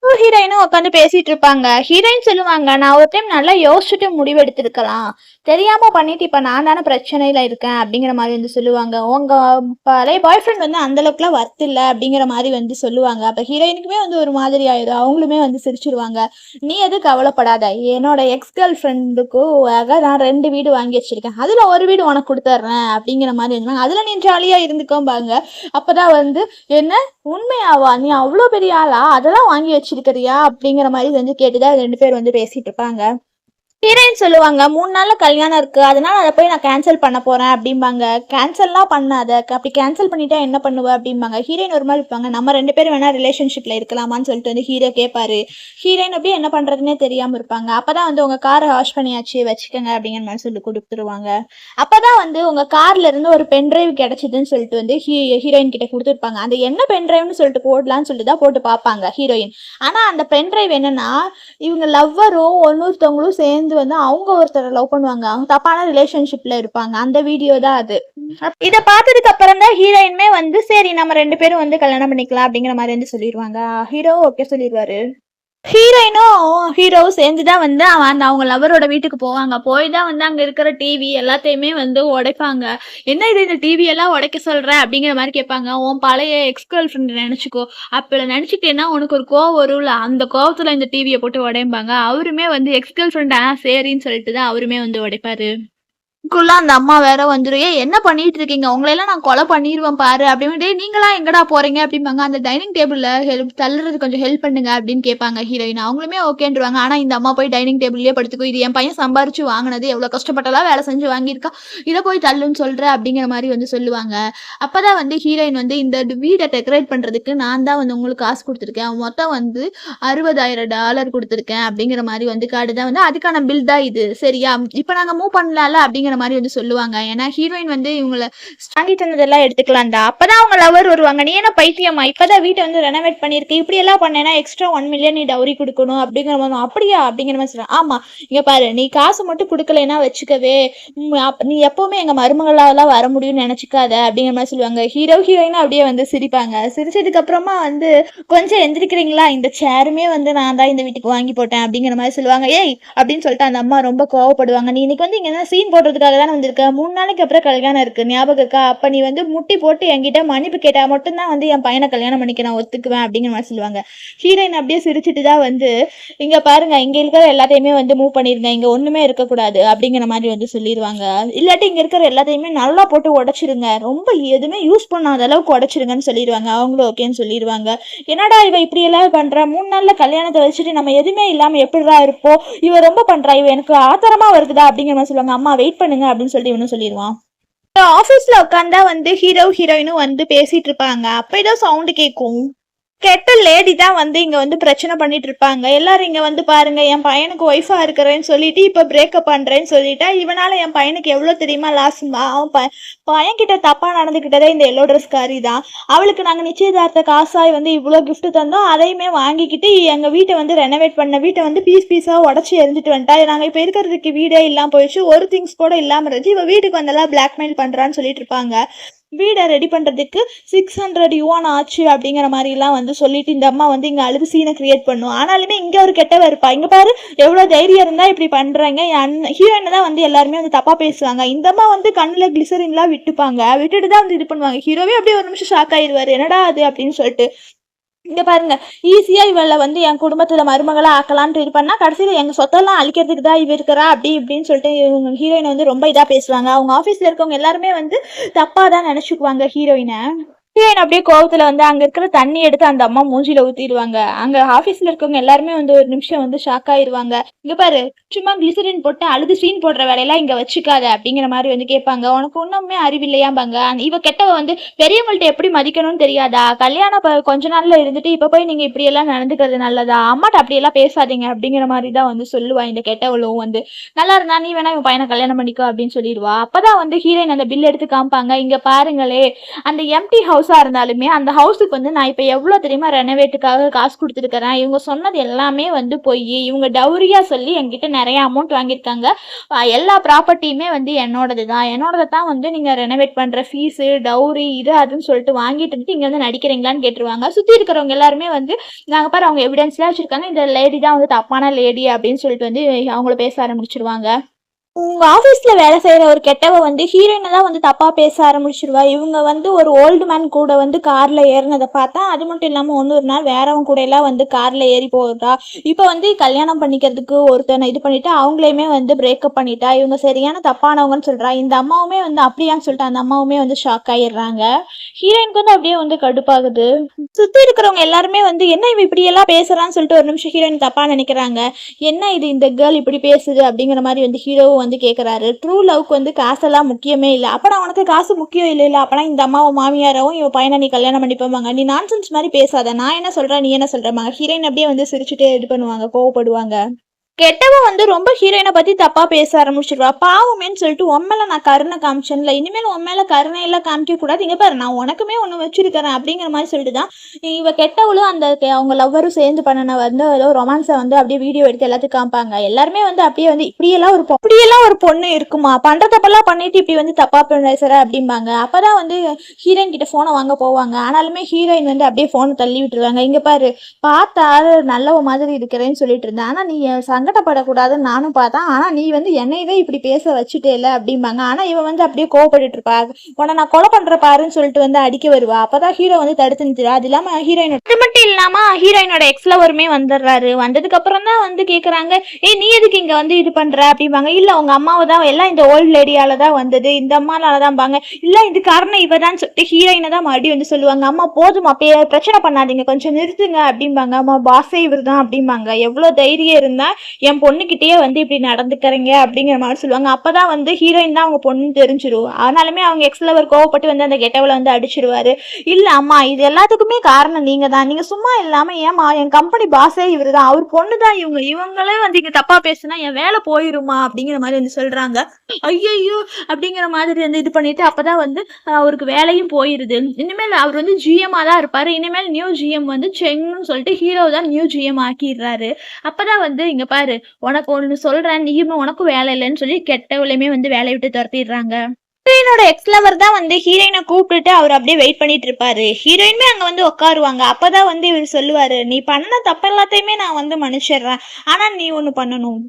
ஹீரோயினும் உட்காந்து பேசிட்டு இருப்பாங்க. ஹீரோயின் சொல்லுவாங்க, நான் ஒரு டைம் நல்லா யோசிச்சுட்டு முடிவு எடுத்திருக்கலாம், தெரியாம பண்ணிட்டு இப்ப நான் தானே பிரச்சனையில இருக்கேன் அப்படிங்கிற மாதிரி வந்து சொல்லுவாங்க. உங்க பழைய பாய் ஃப்ரெண்ட் வந்து அந்த அளவுக்குலாம் வர்த்து இல்லை அப்படிங்கிற மாதிரி வந்து சொல்லுவாங்க. அப்ப ஹீரோயினுக்குமே வந்து ஒரு மாதிரி ஆயிடும், அவங்களுமே வந்து சிரிச்சிருவாங்க. நீ எது கவலைப்படாத, என்னோட எக்ஸ் கேர்ள் ஃப்ரெண்டுக்காக நான் 2 வீடு வாங்கி வச்சிருக்கேன், அதுல ஒரு வீடு உனக்கு கொடுத்துட்றேன் அப்படிங்கிற மாதிரி இருந்தாங்க. அதுல நீ ஜாலியா இருந்துக்கோம்பாங்க. அப்பதான் வந்து என்ன உண்மையாவா, நீ அவ்வளோ பெரிய ஆளா, அதெல்லாம் வாங்கி வச்சிருக்கிறியா அப்படிங்கிற மாதிரி வந்து கேட்டுதான் 2 பேர் வந்து பேசிட்டு இருப்பாங்க. ஹீரோயின் சொல்லுவாங்க 3 நாள்ல கல்யாணம் இருக்கு, அதனால அதை போய் நான் கேன்சல் பண்ண போறேன் அப்படிம்பாங்க. கேன்சல்லாம் பண்ணாத, அப்படி கேன்சல் பண்ணிட்டா என்ன பண்ணுவ அப்படிம்பாங்க. ஹீரோயின் ஒரு மாதிரி இருப்பாங்க, நம்ம 2 பேரும் வேணா ரிலேஷன்ஷிப்ல இருக்கலாமான்னு சொல்லிட்டு வந்து ஹீரோ கேட்பாரு. ஹீரோயின் அப்படியே என்ன பண்றதுன்னே தெரியாம இருப்பாங்க. அப்பதான் வந்து உங்க காரை வாஷ் பண்ணியாச்சு வச்சுக்கோங்க அப்படிங்கிற மாதிரி சொல்லி கொடுத்துருவாங்க. அப்பதான் வந்து உங்க கார்ல இருந்து ஒரு பென்ட்ரைவ் கிடைச்சதுன்னு சொல்லிட்டு வந்து ஹீரோயின் கிட்ட கொடுத்துருப்பாங்க. அந்த என்ன பென்ட்ரைவ்னு சொல்லிட்டு போடலான்னு சொல்லிட்டு தான் போட்டு பார்ப்பாங்க ஹீரோயின். ஆனா அந்த பென்ட்ரைவ் என்னன்னா, இவங்க லவ்வரும் ஒன்னொருத்தவங்களும் சேர்ந்து வந்து அவங்க ஒருத்தரை லவ் பண்ணுவாங்க, அவங்க தப்பான ரிலேஷன்ஷிப்ல இருப்பாங்க. அந்த வீடியோ தான் அது. இத பார்த்ததுக்கு அப்புறம் தான் ஹீரோயினுமே வந்து சரி நம்ம 2 பேரும் வந்து கல்யாணம் பண்ணிக்கலாம் அப்படிங்கிற மாதிரி வந்து சொல்லிடுவாங்க. ஹீரோ ஓகே சொல்லிடுவாரு. ஹீரோயினும் ஹீரோவும் சேர்ந்துதான் வந்து அவன் அவங்க லவரோட வீட்டுக்கு போவாங்க. போய் தான் வந்து அங்க இருக்கிற டிவி எல்லாத்தையுமே வந்து உடைப்பாங்க. என்ன இது, இந்த டிவி எல்லாம் உடைக்க சொல்ற அப்படிங்கிற மாதிரி கேட்பாங்க. உன் பழைய எக்ஸ் கேர்ள் ஃப்ரெண்ட் நினைச்சுக்கோ, அப்ப நினைச்சுட்டேன்னா உனக்கு ஒரு கோவம் வரும்ல, அந்த கோவத்துல இந்த டிவியை போட்டு உடைம்பாங்க. அவருமே வந்து எக்ஸ் கேர்ள் ஃப்ரெண்ட் சரின்னு சொல்லிட்டு தான் அவருமே வந்து உடைப்பாரு. குள்ள அந்த அம்மா வேற வந்துரும், ஏய் என்ன பண்ணிட்டு இருக்கீங்க, உங்களையெல்லாம் நான் கொலை பண்ணிடுவேன் பாரு அப்படின்னு. நீங்களாம் எங்கடா போறீங்க அப்படிம்பாங்க. அந்த டைனிங் டேபிள்ல ஹெல்ப் தள்ளுறது கொஞ்சம் ஹெல்ப் பண்ணுங்க அப்படின்னு கேட்பாங்க ஹீரோயின். அவங்களுமே ஓகேன்றுவாங்க. ஆனா இந்த அம்மா போய் டைனிங் டேபிள்லயே படுத்துக்கும், இது என் பையன் சம்பாரிச்சு வாங்கினது, எவ்வளவு கஷ்டப்பட்டலாம் வேலை செஞ்சு வாங்கியிருக்கா, இதை போய் தள்ளுன்னு சொல்ற அப்படிங்கிற மாதிரி வந்து சொல்லுவாங்க. அப்பதான் வந்து ஹீரோயின் வந்து இந்த வீடை டெக்கரேட் பண்றதுக்கு நான் தான் வந்து உங்களுக்கு காசு கொடுத்துருக்கேன், மொத்தம் வந்து $60,000 கொடுத்துருக்கேன் அப்படிங்கிற மாதிரி வந்து கார்டு தான் வந்து அதுக்கான பில் தான் இது, சரியா இப்ப நாங்க மூவ் பண்ணலாம்ல அப்படிங்கிற மாதிரி வந்து சொல்லுவாங்க. ஏன்னா ஹீரோயின் வந்து இவங்களை வாங்கிட்டு வந்ததெல்லாம் எடுத்துக்கலாம் தான். அப்பதான் அவங்க லவர் வருவாங்க, நீ என்ன பைத்தியமா, இப்பதான் வீட்டை வந்து ரெனோவேட் பண்ணிருக்கு, இப்படி எல்லாம் பண்ணேன்னா எக்ஸ்ட்ரா 1 மில்லியன் நீ டவுரி கொடுக்கணும் அப்படிங்கிற மாதிரி. அப்படியா அப்படிங்கிற மாதிரி சொல்றாங்க. ஆமா இங்க பாரு, நீ காசு மட்டும் கொடுக்கலைன்னா வச்சுக்கவே, நீ எப்பவுமே எங்க மருமகளாலாம் வர முடியும்னு நினைச்சுக்காத அப்படிங்கிற மாதிரி சொல்லுவாங்க. ஹீரோயினும் அப்படியே வந்து சிரிப்பாங்க. சிரிச்சதுக்கு அப்புறமா வந்து கொஞ்சம் எந்திரிக்கிறீங்களா, இந்த சேருமே வந்து நான் தான் இந்த வீட்டுக்கு வாங்கி போட்டேன் அப்படிங்கிற மாதிரி சொல்லுவாங்க. ஏய் அப்படின்னு சொல்லிட்டு அந்த அம்மா ரொம்ப கோவப்படுவாங்க. நீ இன்னைக்கு வந்து இங்க என்ன சீன் போடுறதுக்காக தானே வந்திருக்க, 3 நாளைக்கு அப்புறம் கல்யாணம் இருக்கு ஞாபகம் இருக்கா, அப்ப நீ வந்து முட்டி போட்டு என்கிட்ட மன்னிப்பு கேட்டா மட்டும்தான் வந்து என் பையனை கல்யாணம் பண்ணிக்க நான் ஒத்துக்குவேன் அப்படிங்கிற மாதிரி சொல்லுவாங்க. ஹீரோயின் அப்படியே சிரிச்சுட்டு தான் வந்து, இங்க பாருங்க இங்க இருக்கிற எல்லாத்தையுமே வந்து மூவ் பண்ணிருங்க, இங்க ஒண்ணுமே இருக்கக்கூடாது அப்படிங்கிற மாதிரி வந்து சொல்லிடுவாங்க. இல்லாட்டி இங்க இருக்கிற எல்லாத்தையுமே நல்லா போட்டு உடைச்சிருங்க, ரொம்ப எதுவுமே யூஸ் பண்ணாத அளவுக்கு உடைச்சிருங்கன்னு சொல்லிடுவாங்க. அவங்களும் ஓகேன்னு சொல்லிடுவாங்க. என்னடா இவ இப்படி எல்லாம் பண்றா, 3 நாள்ல கல்யாணத்தை வச்சுட்டு நம்ம எதுவுமே இல்லாம எப்படிடா இருப்போம், இவ ரொம்ப பண்றா, இவ எனக்கு ஆத்தரமா வருதுடா அப்படிங்கிற மாதிரி சொல்லுவாங்க. அம்மா வெயிட் பண்ணுங்க அப்படின்னு சொல்லிட்டு இவனும் சொல்லிடுவான். ஆபீஸ்ல உட்காந்தா வந்து ஹீரோயினும் வந்து பேசிட்டு இருப்பாங்க. அப்ப ஏதோ சவுண்ட் கேட்கும். கெட்ட லேடி தான் வந்து இங்க வந்து பிரச்சனை பண்ணிட்டு இருப்பாங்க. எல்லாரும் இங்க வந்து பாருங்க, என் பையனுக்கு ஒய்ஃபா இருக்கிறேன்னு சொல்லிட்டு இப்ப பிரேக்கப் பண்றேன்னு சொல்லிட்டா, இவனால என் பையனுக்கு எவ்வளவு தெரியுமா லாஸ். அவன் பையன் கிட்ட தப்பா நடந்துகிட்டதே இந்த எல்லோ ட்ரெஸ்காரி தான். அவளுக்கு நாங்க நிச்சயதார்த்த காசாய் வந்து இவ்வளவு கிஃப்ட் தந்தோம், அதையுமே வாங்கிக்கிட்டு எங்க வீட்டை வந்து ரெனோவேட் பண்ண வீட்டை வந்து பீஸா உடச்சி எரிஞ்சிட்டு வந்துட்டா. நாங்க இப்ப இருக்கிறதுக்கு வீடே இல்லாம போயிடுச்சு, ஒரு திங்ஸ் கூட இல்லாம இருந்துச்சு, இவ வீட்டுக்கு வந்தெல்லாம் பிளாக்மெயில் பண்றான்னு சொல்லிட்டு இருப்பாங்க. வீடை ரெடி பண்ணுறதுக்கு $600 ஆச்சு அப்படிங்கிற மாதிரிலாம் வந்து சொல்லிட்டு இந்த அம்மா வந்து இங்கே அழுது சீனை கிரியேட் பண்ணும். ஆனாலுமே இங்கே ஒரு கெட்டவ இருப்பா, இங்கே பாரு எவ்வளோ தைரியம் இருந்தால் இப்படி பண்ணுறாங்க, ஹீரோயினை தான் வந்து எல்லாருமே வந்து தப்பாக பேசுவாங்க. இந்த அம்மா வந்து கண்ணில் கிளிசரின்லாம் விட்டுட்டு தான் வந்து இது பண்ணுவாங்க. ஹீரோவே அப்படியே ஒரு நிமிஷம் ஷாக் ஆயிடுவார், என்னடா அது அப்படின்னு சொல்லிட்டு. இங்க பாருங்க, ஈஸியா இவளை வந்து என் குடும்பத்துல மருமகளா ஆக்கலான்ட்டு இது பண்ணா கடைசியில எங்க சொத்தெல்லாம் அழிக்கிறதுக்கு தான் இவ இருக்கிறா அப்படி இப்படின்னு சொல்லிட்டு இவங்க ஹீரோயின் வந்து ரொம்ப இதா பேசுவாங்க. அவங்க ஆபீஸ்ல இருக்கவங்க எல்லாருமே வந்து தப்பா தான் நினைச்சுக்குவாங்க ஹீரோயினை. ஹீரோயின் அப்படியே கோவத்துல வந்து அங்க இருக்கிற தண்ணி எடுத்து அந்த அம்மா மூஞ்சில ஊத்திடுவாங்க. அங்க ஆபீஸ்ல இருக்கவங்க எல்லாருமே வந்து ஒரு நிமிஷம் வந்து ஷாக் ஆயிருவாங்க. இங்க பாரு, சும்மா கிளிசரின் போட்டு அழுது சீன் போடுற வேலையெல்லாம் இங்க வச்சுக்காத அப்படிங்கிற மாதிரி வந்து கேட்பாங்க. உனக்கு ஒண்ணுமே அறிவில்லையாம்பாங்க. இவ கெட்டவ வந்து பெரியவங்கள்ட்ட எப்படி மதிக்கணும்னு தெரியாதா, கல்யாணம் கொஞ்ச நாள்ல இருந்துட்டு இப்ப போய் நீங்க இப்படி எல்லாம் நடந்துக்கிறது நல்லதா, அம்மாட்ட அப்படி எல்லாம் பேசாதீங்க அப்படிங்கிற மாதிரி தான் வந்து சொல்லுவா. இந்த கெட்டவளும் வந்து நல்லா இருந்தா நீ வேணா இவன் பையனை கல்யாணம் பண்ணிக்கோ அப்படின்னு சொல்லிடுவா. அப்பதான் வந்து ஹீரோயின் அந்த பில் எடுத்து காமிப்பாங்க. இங்க பாருங்களே, அந்த எம்டி ஹவுஸா இருந்தாலுமே அந்த ஹவுஸுக்கு வந்து நான் இப்ப எவ்வளவு தெரியுமா ரெனோவேட்டுக்காக காசு கொடுத்துருக்கிறேன், இவங்க சொன்னது எல்லாமே வந்து போய் இவங்க டவுரியா சொல்லி என்கிட்ட நிறைய அமௌண்ட் வாங்கியிருக்காங்க, எல்லா ப்ராப்பர்ட்டியுமே வந்து என்னோடது தான் வந்து நீங்க ரெனோவேட் பண்ற ஃபீஸு டவுரி இது அதுன்னு சொல்லிட்டு வாங்கிட்டு வந்து இங்க வந்து நடிக்கிறீங்களான்னு கேட்டுருவாங்க. சுத்தி இருக்கிறவங்க எல்லாருமே வந்து நாங்க பாரு அவங்க எவிடன்ஸ்லாம் வச்சிருக்காங்க, இந்த லேடி தான் வந்து தப்பான லேடி அப்படின்னு சொல்லிட்டு வந்து அவங்கள பேச ஆரம்பிச்சிருவாங்க. உங்க ஆபீஸ்ல வேலை செய்யற ஒரு கெட்டவ வந்து ஹீரோயினை தான் வந்து தப்பா பேச ஆரம்பிச்சிருவா. இவங்க வந்து ஒரு ஓல்டு மேன் கூட வந்து கார்ல ஏறினதை பார்த்தா, அது மட்டும் இல்லாம ஒரு நாள் வேறவங்க கூட எல்லாம் வந்து கார்ல ஏறி போறா. இப்ப வந்து கல்யாணம் பண்ணிக்கிறதுக்கு ஒருத்தனை இது பண்ணிட்டு அவங்களையுமே வந்து பிரேக்கப் பண்ணிட்டா. இவங்க சரியான தப்பானவங்கன்னு சொல்றா. இந்த அம்மாவுமே வந்து அப்படியான்னு சொல்லிட்டு அந்த அம்மாவுமே வந்து ஷாக் ஆயிடுறாங்க. ஹீரோயினுக்கு வந்து அப்படியே வந்து கடுப்பாகுது. சுத்தி இருக்கிறவங்க எல்லாருமே வந்து என்ன இவ இப்படி எல்லாம் பேசுறான்னு சொல்லிட்டு ஒரு நிமிஷம் ஹீரோயின் தப்பா நினைக்கிறாங்க. என்ன இது இந்த கேர்ள் இப்படி பேசுது அப்படிங்கிற மாதிரி வந்து ஹீரோவும் வந்து கேட்குறாரு. ட்ரூ லவ்க்கு வந்து காசெல்லாம் முக்கியமே இல்லை. அப்போ நான் உனக்கு காசு முக்கியம் இல்லை இல்லை அப்போனா இந்த அம்மாவை மாமியாரவும் இவ பையனை நீ கல்யாணம் பண்ணிப்பாங்க. நீ நான்சென்ஸ் மாதிரி பேசாத, நான் என்ன சொல்கிறேன் நீ என்ன சொல்கிறமாங்க. ஹீரோயின் அப்படியே வந்து சிரிச்சுட்டே இது பண்ணுவாங்க, கோவப்படுவாங்க. கெட்டவ வந்து ரொம்ப ஹீரோயினை பத்தி தப்பா பேச ஆரம்பிச்சிருவா. பாவமேன்னு சொல்லிட்டு உண்மையில நான் கருணை காமிச்சேன்ல, இனிமேல் உண்மையில கருணை எல்லாம் காமிக்க கூடாது, இங்க பாரு நான் உனக்குமே ஒண்ணு வச்சிருக்கிறேன் அப்படிங்கிற மாதிரி சொல்லிட்டு தான் இவ கெட்டவளும் அந்த அவங்க லவ்வரும் சேர்ந்து பண்ணன வந்து ஏதோ ரொமான்ஸை வந்து அப்படியே வீடியோ எடுத்து எல்லாத்துக்கும் காமிப்பாங்க. எல்லாருமே வந்து அப்படியே வந்து இப்படியெல்லாம் ஒரு பொண்ணு இருக்குமா, பண்ற தப்பெல்லாம் பண்ணிட்டு இப்படி வந்து தப்பா பேசுற அப்படிம்பாங்க. அப்பதான் வந்து ஹீரோயின் கிட்ட போனை வாங்க போவாங்க. ஆனாலுமே ஹீரோயின் வந்து அப்படியே போனை தள்ளி விட்டுருவாங்க. இங்க பாரு பார்த்தா நல்லவ மாதிரி இருக்கிறேன்னு சொல்லிட்டு இருந்தேன், ஆனா நீ சங்கடப்படக்கூடாதுன்னு நானும் பார்த்தேன், ஆனா நீ வந்து என்னையவே இப்படி பேச வச்சுட்டே இல்லை அப்படிம்பாங்க. ஆனா இவன் வந்து அப்படியே கோவப்பட்டு இருப்பா. உன்னை நான் கொலை பண்ற பாருன்னு சொல்லிட்டு வந்து அடிக்க வருவா. அப்பதான் ஹீரோ வந்து தடுத்து நிறுத்துறா. அது இல்லாம அது மட்டும் இல்லாம ஹீரோயினோட எக்ஸ்லவருமே வந்துடுறாரு. வந்ததுக்கு அப்புறம் தான் வந்து கேக்குறாங்க, நீ எதுக்கு இங்க வந்து இது பண்ற அப்படிம்பாங்க. இல்ல உங்க அம்மாவை தான் எல்லாம் இந்த ஓல்டு லேடியால தான் வந்தது, இந்த அம்மாலாலதான் பாங்க, இல்ல இது காரணம் இவதான் சொல்லிட்டு ஹீரோயினை தான் மறுபடியும் வந்து சொல்லுவாங்க. அம்மா போதுமா பிரச்சனை பண்ணாதீங்க, கொஞ்சம் நிறுத்துங்க அப்படிம்பாங்க. அம்மா பாஸே இவர் தான் அப்படிம்பாங்க. எவ்வளவு தைரியம் இருந்தா என் பொண்ணுகிட்டயே வந்து இப்படி நடந்துக்கிறீங்க அப்படிங்கிற மாதிரி சொல்லுவாங்க. அப்பதான் வந்து ஹீரோயின் தான் அவங்க பொண்ணு தெரிஞ்சிரும். ஆனாலுமே அவங்க எக்ஸ்லவர் கோவப்பட்டு வந்து அந்த கெட்டவளை வந்து அடிச்சிருவாரு. இல்ல அம்மா இது எல்லாத்துக்குமே காரணம் நீங்க தான், நீங்க சும்மா இல்லாம ஏமா என் கம்பெனி பாஸே இவரு தான், அவர் பொண்ணு தான் இவங்களே வந்து இங்க தப்பா பேசுனா என் வேலை போயிருமா அப்படிங்கிற மாதிரி வந்து சொல்றாங்க. ஐயோ அப்படிங்கிற மாதிரி வந்து இது பண்ணிட்டு அப்பதான் வந்து அவருக்கு வேலையும் போயிருது. இனிமேல் அவர் வந்து ஜிஎம்மா தான் இருப்பாரு. இனிமேல் நியூ ஜிஎம் வந்து செங்னு சொல்லிட்டு ஹீரோ தான் நியூ ஜிஎம் ஆக்கிடுறாரு. அப்பதான் வந்து இங்க பாரு உனக்கு ஒண்ணு சொல்றேன், நீயுமே உனக்கும் வேலை இல்லைன்னு சொல்லி கெட்டவளையுமே வந்து வேலையை விட்டு துரத்திடுறாங்க. ஹீரோயினோட எக்ஸ்லவர் தான் வந்து ஹீரோயினை கூப்பிட்டுட்டு அவர் அப்படியே வெயிட் பண்ணிட்டு இருப்பாரு. ஹீரோயினுமே அங்க வந்து உட்காருவாங்க. அப்பதான் வந்து இவர் சொல்லுவாரு, நீ பண்ண தப்பு எல்லாத்தையுமே நான் வந்து மன்னிச்சிடுறேன், ஆனா நீ ஒண்ணு பண்ணணும்,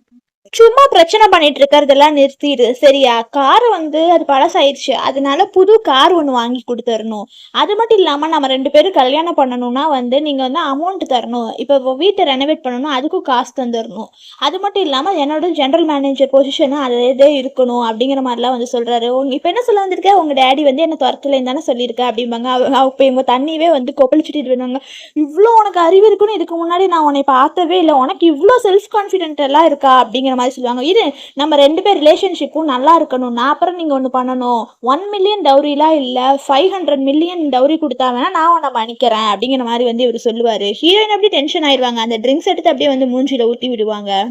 சும்மா பிரச்சனை பண்ணிட்டு இருக்கிறதெல்லாம் நிறுத்திடு சரியா. கார் வந்து அது பழசாயிடுச்சு, அதனால புது கார் ஒன்று வாங்கி கொடுத்துடணும். அது மட்டும் இல்லாம நம்ம 2 பேரும் கல்யாணம் பண்ணணும்னா வந்து நீங்க வந்து அமௌண்ட் தரணும். இப்போ வீட்டை ரெனோவேட் பண்ணணும், அதுக்கும் காசு தந்துடணும். அது மட்டும் இல்லாம என்னோட ஜெனரல் மேனேஜர் பொசிஷனும் அதே இருக்கணும் அப்படிங்கிற மாதிரிலாம் வந்து சொல்றாரு. இப்போ என்ன சொல்ல வந்திருக்க, உங்க டேடி வந்து என்ன துரத்துலேன்னு தானே சொல்லியிருக்க அப்படிம்பாங்க. இப்போ இவங்க தண்ணியவே வந்து கொப்பளிச்சுட்டு வருவாங்க. இவ்வளோ உனக்கு அறிவு இருக்குன்னு இதுக்கு முன்னாடி நான் உன்னை பார்த்தவே இல்லை, உனக்கு இவ்வளோ செல்ஃப் கான்ஃபிடென்ட் எல்லாம் இருக்கா அப்படிங்கிற மாதிரி சொல்லுவாங்க. இது நம்ம 2 பேர் ரிலேஷன்ஷிப்பும் நல்லா இருக்கணும்னா அப்புறம் நீங்க ஒண்ணு பண்ணணும், 1 மில்லியன் டவுரிலாம் இல்ல 500 மில்லியன் டவுரி கொடுத்தா வேணா நான் உன்னை மன்னிக்கிறேன் அப்படிங்கிற மாதிரி வந்து இவர் சொல்லுவாரு. ஹீரோயின் அப்படியே டென்ஷன் ஆயிடுவாங்க. அந்த ட்ரிங்க்ஸ் எடுத்து அப்படியே வந்து மூஞ்சில ஊத்தி விடுவாங்க.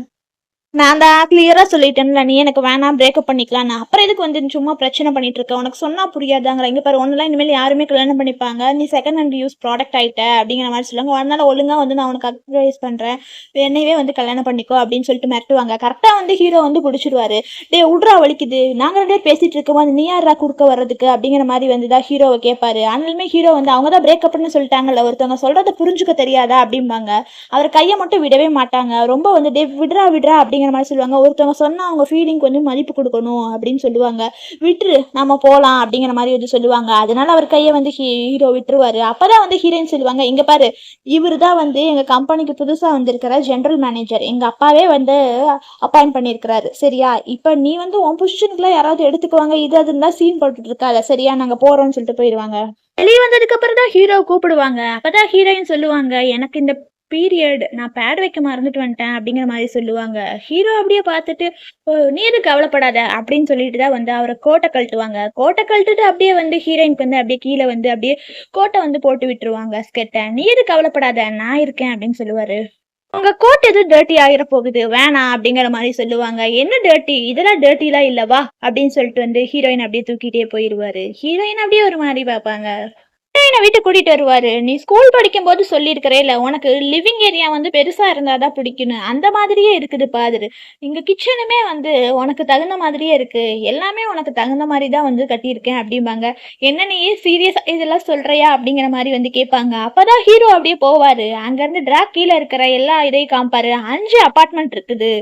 நான் தான் கிளியரா சொல்லிட்டேன்ல, நீ எனக்கு வேணாம் பிரேக்கப் பண்ணிக்கலாம், நான் அப்புறம் எதுக்கு வந்து சும்மா பிரச்சனை பண்ணிட்டு இருக்க, உனக்கு சொன்னா புரியாதாங்கிற. இங்க பாரு ஒன்னெல்லாம் இனிமேல் யாருமே கல்யாணம் பண்ணிப்பாங்க, நீ செகண்ட் ஹேண்ட் யூஸ் ப்ராடக்ட் ஆயிட்ட அப்படிங்கிற மாதிரி சொல்லுவாங்க. அதனால ஒழுங்கா வந்து நான் உனக்கு அட்வைஸ் பண்றேன், என்னையவே வந்து கல்யாணம் பண்ணிக்கோ அப்படின்னு சொல்லிட்டு மிரட்டுவாங்க. கரெக்டா வந்து ஹீரோ வந்து பிடிச்சிடுவாரு. டே உட்ரா வலிக்குது, நாங்க 2 பேர் பேசிட்டு இருக்கும்போது நீ யாரா குறுக்க வர்றதுக்கு அப்படிங்கிற மாதிரி வந்து தான் ஹீரோவை கேட்பாரு. ஆனாலுமே ஹீரோ வந்து அவங்க தான் பிரேக்கப்னு சொல்லிட்டாங்கல்ல, ஒருத்தவங்க சொல்றதை புரிஞ்சுக்க தெரியாதா அப்படிம்பாங்க. அவர் கையை மட்டும் விடவே மாட்டாங்க. ரொம்ப வந்து டே விடுறா விடுறா அப்படிங்கிற மாதிரி சொல்லுவாங்க. ஒருத்தவங்க சொன்னா அவங்க ஃபீலிங் கொஞ்சம் மதிப்பு கொடுக்கணும் அப்படின்னு சொல்லுவாங்க. விட்டுரு நம்ம போலாம் அப்படிங்கிற மாதிரி வந்து சொல்லுவாங்க. அதனால அவர் கையை வந்து ஹீரோ விட்டுருவாரு. அப்பதான் வந்து ஹீரோயின் சொல்லுவாங்க, இங்க பாரு இவரு தான் வந்து எங்க கம்பெனிக்கு புதுசா வந்திருக்கிற ஜெனரல் மேனேஜர், எங்க அப்பாவே வந்து அப்பாயிண்ட் பண்ணிருக்கிறாரு சரியா. இப்ப நீ வந்து உன் பொசிஷனுக்குள்ள யாராவது எடுத்துக்குவாங்க, இது அதுன்னா சீன் போட்டுட்டு இருக்காத சரியா, நாங்க போறோம்னு சொல்லிட்டு போயிடுவாங்க. வெளியே வந்ததுக்கு அப்புறம் தான் ஹீரோ கூப்பிடுவாங்க. அப்பதான் ஹீரோயின் சொல்லுவாங்க, எனக்கு இந்த பீரியட் நான் பேட் வைக்க மறந்துட்டு வந்துட்டேன் அப்படிங்கிற மாதிரி சொல்லுவாங்க. ஹீரோ அப்படியே பார்த்துட்டு நீ எதுவும் கவலைப்படாத அப்படின்னு சொல்லிட்டு தான் வந்து அவரை கோட்டை கழட்டுவாங்க. கோட்டை கழட்டுட்டு அப்படியே வந்து ஹீரோயினுக்கு வந்து அப்படியே கீழே வந்து அப்படியே கோட்டை வந்து போட்டு விட்டுருவாங்க ஸ்கெட்டை. நீ எதுவும் கவலைப்படாத நான் இருக்கேன் அப்படின்னு சொல்லுவாரு. உங்க கோட் எது டர்ட்டி ஆகிற போகுது வேணாம் அப்படிங்கிற மாதிரி சொல்லுவாங்க. என்ன டர்ட்டி, இதெல்லாம் டர்ட்டிலாம் இல்லவா அப்படின்னு சொல்லிட்டு வந்து ஹீரோயின் அப்படியே தூக்கிட்டே போயிடுவாரு. ஹீரோயின் அப்படியே ஒரு மாதிரி பார்ப்பாங்க. ஹீரோயினை வீட்டுக்கு கூட்டிட்டு வருவாரு. நீ ஸ்கூல் படிக்கும் போது சொல்லியிருக்கிறே இல்ல உனக்கு லிவிங் ஏரியா வந்து பெருசா இருந்தாதான் பிடிக்கணும், அந்த மாதிரியே இருக்குது பாரு. இங்க கிச்சனுமே வந்து உனக்கு தகுந்த மாதிரியே இருக்கு, எல்லாமே உனக்கு தகுந்த மாதிரி தான் வந்து கட்டியிருக்கேன் அப்படிம்பாங்க. என்ன நீ சீரியஸா இதெல்லாம் சொல்றியா அப்படிங்கிற மாதிரி வந்து கேட்பாங்க. அப்பதான் ஹீரோ அப்படியே போவாரு. அங்க இருந்து டிராக் கீழே இருக்கிற எல்லா இதையும் காமிப்பாரு. 5 அபார்ட்மெண்ட் இருக்குது,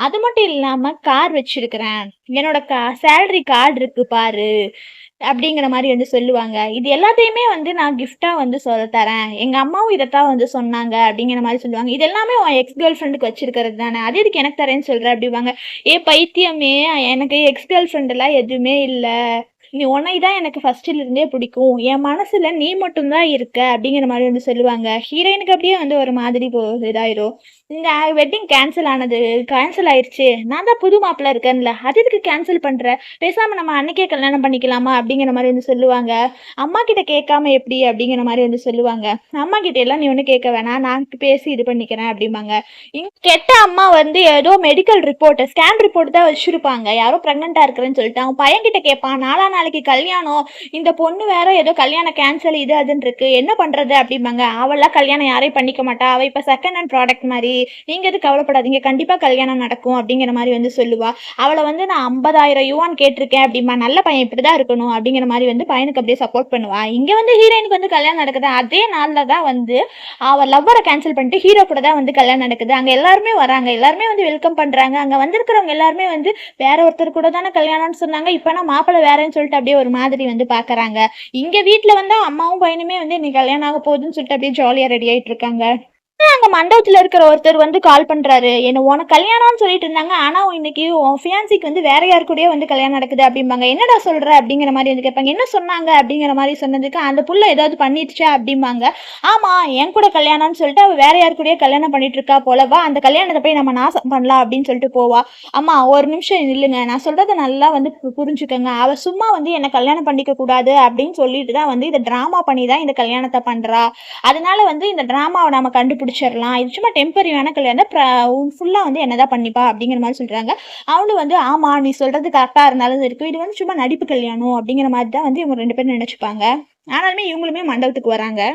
அது மட்டும் இல்லாம கார் வச்சிருக்கிறேன், என்னோட சேலரி கார்டு இருக்கு பாரு அப்படிங்கிற மாதிரி வந்து சொல்லுவாங்க. இது எல்லாத்தையுமே வந்து நான் கிஃப்டா வந்து சொல்ல தரேன், எங்க அம்மாவும் இதைத்தான் வந்து சொன்னாங்க அப்படிங்கிற மாதிரி சொல்லுவாங்க. இது எல்லாமே உன் எக்ஸ் கேர்ள் ஃப்ரெண்டுக்கு வச்சிருக்கிறது தானே, அது எதுக்கு எனக்கு தரேன்னு சொல்ற அப்படிவாங்க. ஏ பைத்தியமே, எனக்கு எக்ஸ் கேர்ள் ஃப்ரெண்ட் எல்லாம் எதுவுமே இல்லை, நீ உன்னை தான் எனக்கு ஃபர்ஸ்ட்ல இருந்தே பிடிக்கும், என் மனசுல நீ மட்டும்தான் இருக்க அப்படிங்கிற மாதிரி வந்து சொல்லுவாங்க. ஹீரோயினுக்கு அப்படியே வந்து ஒரு மாதிரி இதாயிரும். இந்த வெட்டிங் கேன்சல் ஆயிடுச்சு, நான் தான் புது மாப்பிள்ள இருக்கேன்ல, அது எதுக்கு கேன்சல் பண்ற, பேசாம நம்ம அன்னைக்கே கல்யாணம் பண்ணிக்கலாமா அப்படிங்கிற மாதிரி வந்து சொல்லுவாங்க. அம்மா கிட்ட கேட்காம எப்படி அப்படிங்கிற மாதிரி வந்து சொல்லுவாங்க. அம்மா கிட்ட எல்லாம் நீ ஒன்றும் கேட்க வேணாம், நான் பேசி இது பண்ணிக்கிறேன் அப்படிம்பாங்க. இங்க கெட்ட அம்மா வந்து ஏதோ மெடிக்கல் ரிப்போர்ட் ஸ்கேன் ரிப்போர்ட் தான் வச்சிருப்பாங்க, யாரோ பிரெக்னெண்டா இருக்கிறேன்னு சொல்லிட்டு அவன் பையன் கிட்ட கேட்பான். நாளைக்கு கல்யாணம், இந்த பொண்ணு வேற ஏதோ கல்யாணம் கேன்சல் இது அதுன்னு இருக்கு, என்ன பண்றது அப்படிம்பாங்க. அவெல்லாம் கல்யாணம் யாரையும் பண்ணிக்க மாட்டா, அவ இப்ப செகண்ட் ஹேண்ட் ப்ராடக்ட் மாதிரி, நீங்க எது கவலைப்படாதீங்க, கண்டிப்பா கல்யாணம் நடக்கும் அப்படிங்கிற மாதிரி வந்து சொல்லுவா. அவளை வந்து நான் 50,000 யுவான் கேட்டிருக்கேன் அப்படிமா, நல்ல பையன் இப்படிதான் இருக்கணும் அப்படிங்கிற மாதிரி வந்து பையனுக்கு அப்படியே சப்போர்ட் பண்ணுவா. இங்க வந்து ஹீரோயினுக்கு வந்து கல்யாணம் நடக்குது. அதே நாள்ல தான் வந்து அவ லவ்வரை கேன்சல் பண்ணிட்டு ஹீரோ கூட தான் வந்து கல்யாணம் நடக்குது. அங்க எல்லாருமே வராங்க, எல்லாருமே வந்து வெல்கம் பண்றாங்க. அங்க வந்திருக்கிறவங்க எல்லாருமே வந்து வேற ஒருத்தர் கூட தானே கல்யாணம்னு சொன்னாங்க, இப்ப நான் மாப்பிள்ளை வேறேன்னு சொல்லிட்டு அப்படியே ஒரு மாதிரி வந்து பாக்குறாங்க. இங்க வீட்டுல வந்து அம்மாவும் பையனுமே வந்து இன்னைக்கு கல்யாணம் ஆக போகுதுன்னு சொல்லிட்டு அப்படியே ஜாலியா ரெடி ஆயிட்டு இருக்காங்க. அங்க மண்டபத்துல இருக்கிற ஒருத்தர் வந்து கால் பண்றாரு. என்ன உனக்கு கல்யாணம்னு சொல்லிட்டு இருந்தாங்க, ஆனா இன்னைக்கு உன் ஃபியான்சிக்கு வந்து வேற யாரு கூடயே வந்து கல்யாணம் நடக்குது அப்படிம்பாங்க. என்னடா சொல்ற அப்படிங்கிற மாதிரி வந்து கேட்பாங்க. என்ன சொன்னாங்க அப்படிங்கிற மாதிரி சொன்னதுக்கு, அந்த புள்ள ஏதாவது பண்ணிடுச்சா அப்படிம்பாங்க. ஆமா, என் கூட கல்யாணம்னு சொல்லிட்டு அவ வேற யாரு கூடயே கல்யாணம் பண்ணிட்டு இருக்கா போலவா, அந்த கல்யாணத்தை போய் நம்ம நாசம் பண்ணலாம் அப்படின்னு சொல்லிட்டு போவா. அம்மா ஒரு நிமிஷம் இல்லைங்க, நான் சொல்றதை நல்லா வந்து புரிஞ்சுக்கங்க, அவ சும்மா வந்து என்ன கல்யாணம் பண்ணிக்க கூடாது அப்படின்னு சொல்லிட்டு தான் வந்து இதை டிராமா பண்ணி தான் இந்த கல்யாணத்தை பண்றா, அதனால வந்து இந்த டிராமாவை நம்ம கண்டுபிடிச்சிடலாம், இது சும்மா டெம்பரரியான கல்யாணம், ஃபுல்லா வந்து என்னதான் பண்ணிப்பா அப்படிங்கிற மாதிரி சொல்றாங்க. அவனு வந்து ஆமா நீ சொல்றது கரெக்டா இருந்தாலும் இருக்கு, இது வந்து சும்மா நடிப்பு கல்யாணம் அப்படிங்கிற மாதிரி தான் வந்து இவங்க 2 பேரும் நினைச்சுப்பாங்க. ஆனாலுமே இவங்களுமே மண்டபத்துக்கு வராங்க.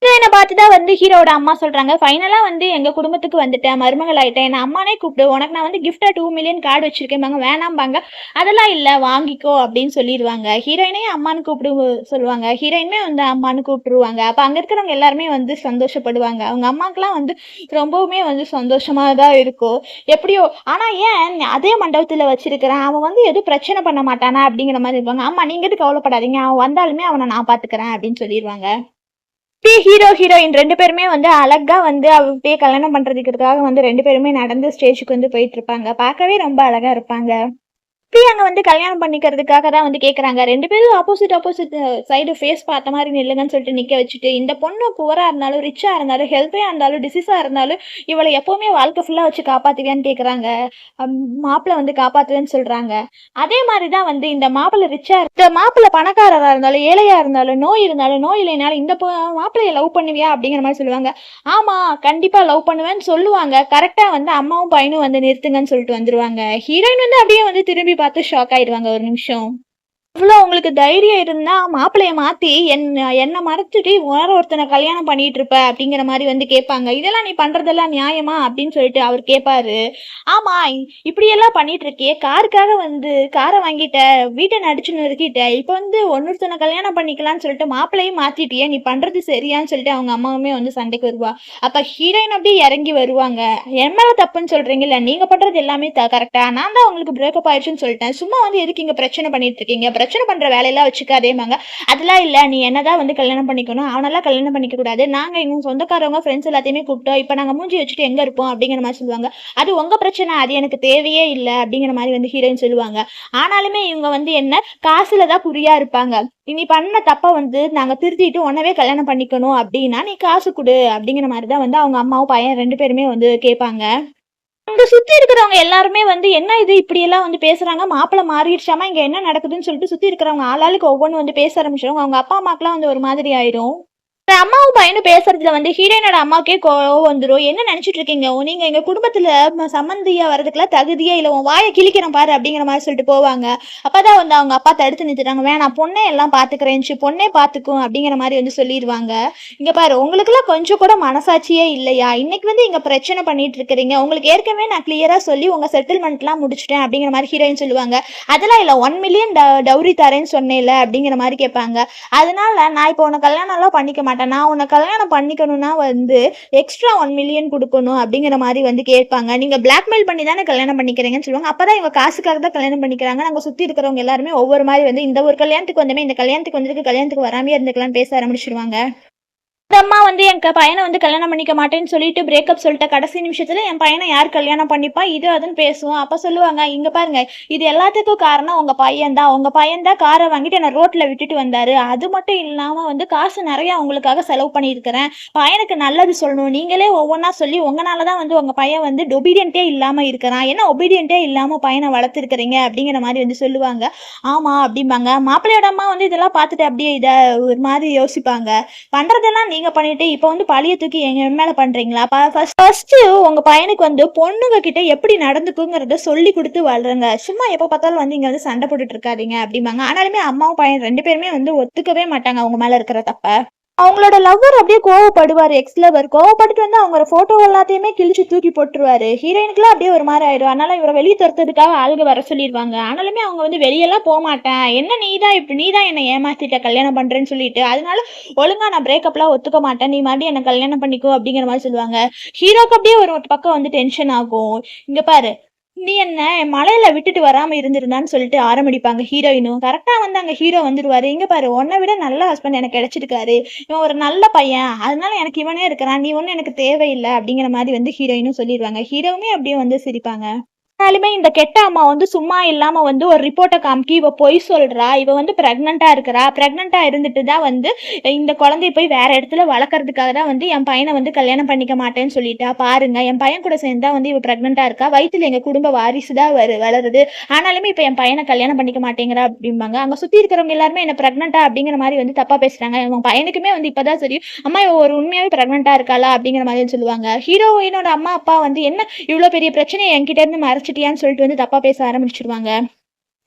ஹீரோயினை பார்த்துதான் வந்து ஹீரோட அம்மா சொல்றாங்க, ஃபைனலா வந்து எங்க குடும்பத்துக்கு வந்துட்டேன், மருமகள் ஆயிட்டேன், என்ன அம்மானே கூப்பிடு, உனக்கு நான் வந்து கிஃப்டா 2 மில்லியன் கார்டு வச்சிருக்கேன், வேணாம்பாங்க. அதெல்லாம் இல்ல வாங்கிக்கோ அப்படின்னு சொல்லிடுவாங்க. ஹீரோயினே அம்மானு கூப்பிடு சொல்லுவாங்க, ஹீரோயினுமே வந்து அம்மானு கூப்பிட்டுருவாங்க. அப்ப அங்க இருக்கிறவங்க எல்லாருமே வந்து சந்தோஷப்படுவாங்க. அவங்க அம்மாக்கெல்லாம் வந்து ரொம்பவுமே வந்து சந்தோஷமா தான் இருக்கும். எப்படியோ ஆனா ஏன் அதே மண்டபத்துல வச்சிருக்கிறான், அவன் வந்து எதுவும் பிரச்சனை பண்ண மாட்டானா அப்படிங்கிற மாதிரி இருப்பாங்க. ஆமா நீங்க எதுவும் கவலைப்படாதீங்க, அவன் வந்தாலுமே அவனை நான் பாத்துக்கிறேன் அப்படின்னு சொல்லிடுவாங்க. ஹீரோ ஹீரோயின் 2 பேருமே வந்து அழகா வந்து அவர்கிட்டயே கல்யாணம் பண்றதுக்காக வந்து 2 பேருமே நடந்து ஸ்டேஜுக்கு வந்து போயிட்டு இருப்பாங்க. பார்க்கவே ரொம்ப அழகா இருப்பாங்க. அங்க வந்து கல்யாணம் பண்ணிக்கிறதுக்காக தான் வந்து கேட்குறாங்க. 2 பேரும் ஆப்போசிட் சைடு ஃபேஸ் பார்த்த மாதிரி நில்லுங்கன்னு சொல்லிட்டு நிற்க வச்சுட்டு, இந்த பொண்ணு புவரா இருந்தாலும் ரிச்சா இருந்தாலும் ஹெல்த்தியாக இருந்தாலும் டிசீஸாக இருந்தாலும் இவளை எப்போவுமே வாழ்க்கை ஃபுல்லாக வச்சு காப்பாற்றுவேன்னு கேட்குறாங்க. மாப்பிள்ளை வந்து காப்பாற்றுவேன்னு சொல்கிறாங்க. அதே மாதிரி தான் வந்து இந்த மாப்பிள்ளை பணக்காரராக இருந்தாலும் ஏழையாக இருந்தாலும் நோய் இருந்தாலும் நோய் இல்லைனாலும் இந்த மாப்பிள்ளையை லவ் பண்ணுவியா அப்படிங்கிற மாதிரி சொல்லுவாங்க. ஆமாம் கண்டிப்பாக லவ் பண்ணுவேன்னு சொல்லுவாங்க. கரெக்டாக வந்து அம்மாவும் பையனும் வந்து நிறுத்துங்கன்னு சொல்லிட்டு வந்துடுவாங்க. ஹீரோயின் வந்து அப்படியே வந்து திரும்பி பார்த்து ஷாக் ஆயிடுவாங்க. ஒரு நிமிஷம் இவ்வளோ உங்களுக்கு தைரியம் இருந்தா மாப்பிள்ளைய மாத்தி என்ன மறைச்சிட்டு வேற ஒருத்தனை கல்யாணம் பண்ணிட்டு இருப்ப அப்படிங்கிற மாதிரி வந்து கேட்பாங்க. இதெல்லாம் நீ பண்றதெல்லாம் நியாயமா அப்படின்னு சொல்லிட்டு அவர் கேட்பாரு. ஆமா இப்படியெல்லாம் பண்ணிட்டு இருக்கியே, காருக்காக வந்து காரை வாங்கிட்ட, வீட்டை நடிச்சு நிறுத்திட்ட, இப்போ வந்து ஒன்னொருத்தனை கல்யாணம் பண்ணிக்கலாம்னு சொல்லிட்டு மாப்பிள்ளையும் மாத்திட்டியே, நீ பண்றது சரியான்னு சொல்லிட்டு அவங்க அம்மாவுமே வந்து சண்டைக்கு வருவா. அப்ப ஹீரோயின் அப்படியே இறங்கி வருவாங்க. என் மேல தப்புன்னு சொல்றீங்கல்ல, நீங்க பண்றது எல்லாமே கரெக்டா, நான் தான் உங்களுக்கு பிரேக்கப் ஆயிடுச்சுன்னு சொல்லிட்டேன், சும்மா வந்து எதுக்கு இங்க பிரச்சனை பண்ணிட்டு இருக்கீங்க, பிரச்சனை பண்ற வேலையெல்லாம் வச்சுக்காதேமாங்க. அதெல்லாம் இல்ல, நீ என்னதான் வந்து கல்யாணம் பண்ணிக்கணும், அவனெல்லாம் கல்யாணம் பண்ணிக்க கூடாது, நாங்க எங்க சொந்தக்காரவங்க ஃப்ரெண்ட்ஸ் எல்லாத்தையுமே கூப்பிட்டோம், இப்ப நாங்க மூஞ்சி வச்சுட்டு எங்க இருப்போம் அப்படிங்கிற மாதிரி சொல்லுவாங்க. அது உங்க பிரச்சனை, அது எனக்கு தேவையே இல்லை அப்படிங்கிற மாதிரி வந்து ஹீரோயின் சொல்லுவாங்க. ஆனாலுமே இவங்க வந்து என்ன காசுல தான் குறியா இருப்பாங்க. நீ பண்ண தப்ப வந்து நாங்க திருத்திட்டு உடனே கல்யாணம் பண்ணிக்கணும் அப்படின்னா நீ காசு கொடு அப்படிங்கிற மாதிரி தான் வந்து அவங்க அம்மாவும் பையன் 2 பேருமே வந்து கேட்பாங்க. அங்க சுத்தி இருக்கிறவங்க எல்லாருமே வந்து என்ன இது இப்படி எல்லாம் வந்து பேசுறாங்க, மாப்பிள்ளை மாறிடுச்சாமா, இங்க என்ன நடக்குதுன்னு சொல்லிட்டு சுத்தி இருக்கிறவங்க ஆளாளுக்கு ஒவ்வொன்று வந்து பேச ஆரம்பிச்சிருவாங்க. அவங்க அப்பா அம்மாக்கெல்லாம் வந்து ஒரு மாதிரி ஆயிரும். அம்மாவும் பையனும் பேசுறதுல வந்து ஹீரோயினோட அம்மாவுக்கே கோவம் வந்துடும். என்ன நினைச்சிட்டு இருக்கீங்க, நீங்க எங்க குடும்பத்துல சம்மந்தியா வர்றதுக்குலாம் தகுதியா இல்ல, உன் வாயை கிழிக்கிறேன் பாரு அப்படிங்கிற மாதிரி சொல்லிட்டு போவாங்க. அப்பதான் வந்து அவங்க அப்பா தடுத்து நிறுத்துறாங்க. வேணாம், பொண்ணே எல்லாம் பாத்துக்கிறேன், பொண்ணே பாத்துக்கும் அப்படிங்கிற மாதிரி வந்து சொல்லிடுவாங்க. இங்க பாரு, உங்களுக்குலாம் கொஞ்சம் கூட மனசாட்சியே இல்லையா? இன்னைக்கு வந்து இங்க பிரச்சனை பண்ணிட்டு இருக்கிறீங்க. உங்களுக்கு ஏற்கனவே நான் கிளியரா சொல்லி உங்க செட்டில்மெண்ட்லாம் முடிச்சிட்டேன் அப்படிங்கிற மாதிரி ஹீரோயின் சொல்லுவாங்க. அதெல்லாம் இல்ல, 1 மில்லியன் டவுரி தரேன்னு சொன்னேன்ல அப்படிங்கிற மாதிரி கேட்பாங்க. அதனால நான் இப்போ உன்னை கல்யாணம் எல்லாம் பண்ணிக்க மாட்டேன், நான் உன்னை கல்யாணம் பண்ணிக்கணும்னா வந்து எக்ஸ்ட்ரா 1 மில்லியன் கொடுக்கணும் அப்படிங்கிற மாதிரி வந்து கேட்பாங்க. நீங்க பிளாக்மெயில் பண்ணி தானே கல்யாணம் பண்ணிக்கிறீங்கன்னு சொல்லுவாங்க. அப்பதான் இவங்க காசுக்காக தான் கல்யாணம் பண்ணிக்கிறாங்க. நாங்க சுத்தி இருக்கிறவங்க எல்லாருமே ஒவ்வொரு மாதிரி வந்து இந்த ஒரு கல்யாணத்துக்கு வந்தமே, இந்த கல்யாணத்துக்கு வந்திருக்கு, கல்யாணத்துக்கு வராமே இருந்துக்கலாம் பேச ஆரம்பிச்சிருவாங்க. அந்த அம்மா வந்து என் பையனை வந்து கல்யாணம் பண்ணிக்க மாட்டேன்னு சொல்லிட்டு பிரேக்கப் சொல்லிட்ட கடைசி நிமிஷத்துல என் பையனை யார் கல்யாணம் பண்ணிப்பா, இது அதுன்னு பேசுவோம். அப்ப சொல்லுவாங்க, இங்க பாருங்க, இது எல்லாத்துக்கும் காரணம் உங்க பையன் தான் காரை வாங்கிட்டு என்ன ரோட்ல விட்டுட்டு வந்தாரு. அது மட்டும் இல்லாம வந்து காசு நிறைய உங்களுக்காக செலவு பண்ணியிருக்கிறேன். பையனுக்கு நல்லது சொல்லணும், நீங்களே ஒவ்வொன்றா சொல்லி உங்களாலதான் வந்து உங்க பையன் வந்து ஒபீடியன்ட்டே இல்லாம இருக்கிறான். என்ன ஒபீடியன்ட்டே இல்லாம பையனை வளர்த்துருக்கிறீங்க அப்படிங்கிற மாதிரி வந்து சொல்லுவாங்க. ஆமா அப்படிம்பாங்க. மாப்பிள்ளையோட அம்மா வந்து இதெல்லாம் பார்த்துட்டு அப்படியே இதை ஒரு மாதிரி யோசிப்பாங்க. பண்றதெல்லாம் நீங்க பண்ணிட்டு இப்ப வந்து பழிய தூக்கி எங்க மேல பண்றீங்களா? ஃபர்ஸ்ட் உங்க பையனுக்கு வந்து பொண்ணுங்க கிட்ட எப்படி நடந்துக்குங்கிறத சொல்லி கொடுத்து வளருங்க. சும்மா எப்ப பார்த்தாலும் வந்து இங்க வந்து சண்டை போட்டுட்டு இருக்காதீங்க அப்படிம்பாங்க. ஆனாலுமே அம்மாவும் பையன் 2 பேருமே வந்து ஒத்துக்கவே மாட்டாங்க அவங்க மேல இருக்கிற தப்ப. அவங்களோட லவ்வர் அப்படியே கோவப்படுவாரு. எக்ஸ் லவர் கோவப்பட்டுட்டு வந்து அவங்க போட்டோ எல்லாத்தையுமே கிழிச்சு தூக்கி போட்டுருவாரு. ஹீரோயினுக்குலாம் அப்படியே ஒரு மாதிரி ஆயிடும். அதனால இவரை வெளியே துரத்துறதுக்காக ஆளுக வர சொல்லிடுவாங்க. ஆனாலுமே அவங்க வந்து வெளியெல்லாம் போக மாட்டேன், என்ன நீதான் என்னை ஏமாத்திட்ட கல்யாணம் பண்றேன்னு சொல்லிட்டு, அதனால ஒழுங்கா நான் பிரேக்கப்லாம் ஒத்துக்க மாட்டேன், நீ மறுபடியும் என்ன கல்யாணம் பண்ணிக்கோ அப்படிங்கிற மாதிரி சொல்லுவாங்க. ஹீரோக்கு அப்படியே ஒரு பக்கம் வந்து டென்ஷன் ஆகும். இங்க பாரு, நீ என்ன மலையில விட்டுட்டு வராம இருந்திருந்தான்னு சொல்லிட்டு ஆரம்பிப்பாங்க ஹீரோயினும். கரெக்டா வந்து அங்க ஹீரோ வந்துருவாரு. இங்க பாரு, உன்னை விட நல்ல ஹஸ்பண்ட் எனக்கு கிடைச்சிருக்காரு, இவன் ஒரு நல்ல பையன், அதனால எனக்கு இவனே இருக்கிறான், நீ ஒன்னும் எனக்கு தேவையில்லை அப்படிங்கிற மாதிரி வந்து ஹீரோயினும் சொல்லிடுவாங்க. ஹீரோவுமே அப்படியே வந்து சிரிப்பாங்க. ஆனாலுமே இந்த கெட்ட அம்மா வந்து சும்மா இல்லாம வந்து ஒரு ரிப்போர்ட்டை காமிக்கி இவ பொய் சொல்றா, இவ வந்து பிரெக்னெண்டா இருக்கிறா, பிரெக்னெண்டா இருந்துட்டு தான் வந்து இந்த குழந்தைய போய் வேற இடத்துல வளர்க்கறதுக்காக தான் வந்து என் பையனை வந்து கல்யாணம் பண்ணிக்க மாட்டேன்னு சொல்லிட்டா. பாருங்க, என் பையன் கூட சேர்ந்தா வந்து இவ பிரெக்னெண்டா இருக்கா, வயிற்றுல எங்க குடும்ப வாரிசு தான் வளருது, ஆனாலுமே இப்ப என் பையனை கல்யாணம் பண்ணிக்க மாட்டேங்கிறா அப்படிம்பாங்க. அங்க சுத்தி இருக்கிறவங்க எல்லாருமே என்ன பிரெக்னெண்டா அப்படிங்கிற மாதிரி வந்து தப்பா பேசுறாங்க. என் பையனுக்குமே வந்து இப்பதான் சரி, அம்மா இவ ஒரு உண்மையாவே பிரெக்னெண்டா இருக்காளா அப்படிங்கிற மாதிரி சொல்லுவாங்க. ஹீரோயினோட அம்மா அப்பா வந்து என்ன இவ்வளவு பெரிய பிரச்சனையை என்கிட்ட இருந்து மறைச்சிட்டியான்னு சொல்லிட்டு வந்து தப்பா பேச ஆரம்பிச்சிருவாங்க.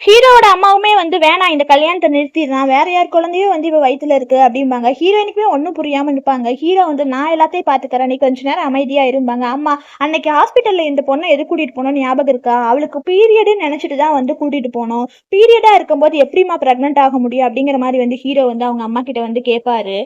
ஹீரோவோட அம்மாவுமே வந்து வேணாம், இந்த கல்யாணத்தை நிறுத்திடுறான், வேற யார் குழந்தையும் வந்து இவ வயிற்றுல இருக்கு அப்படிம்பாங்க. ஹீரோயினுக்குமே ஒன்றும் புரியாம நிற்பாங்க. ஹீரோ வந்து நான் எல்லாத்தையும் பாத்துக்கிறேன், நீ கொஞ்ச நேரம் அமைதியா இருப்பாங்க. அம்மா அன்னைக்கு ஹாஸ்பிட்டல்ல இந்த பொண்ணை எது கூட்டிட்டு போனோம் ஞாபகம் இருக்கா? அவளுக்கு பீரியடுன்னு நினைச்சிட்டு தான் வந்து கூட்டிட்டு போனோம், பீரியடா இருக்கும்போது எப்படிமா பிரெக்னென்ட் ஆக முடியும் அப்படிங்கிற மாதிரி வந்து ஹீரோ வந்து அவங்க அம்மா கிட்ட வந்து கேட்பாரு.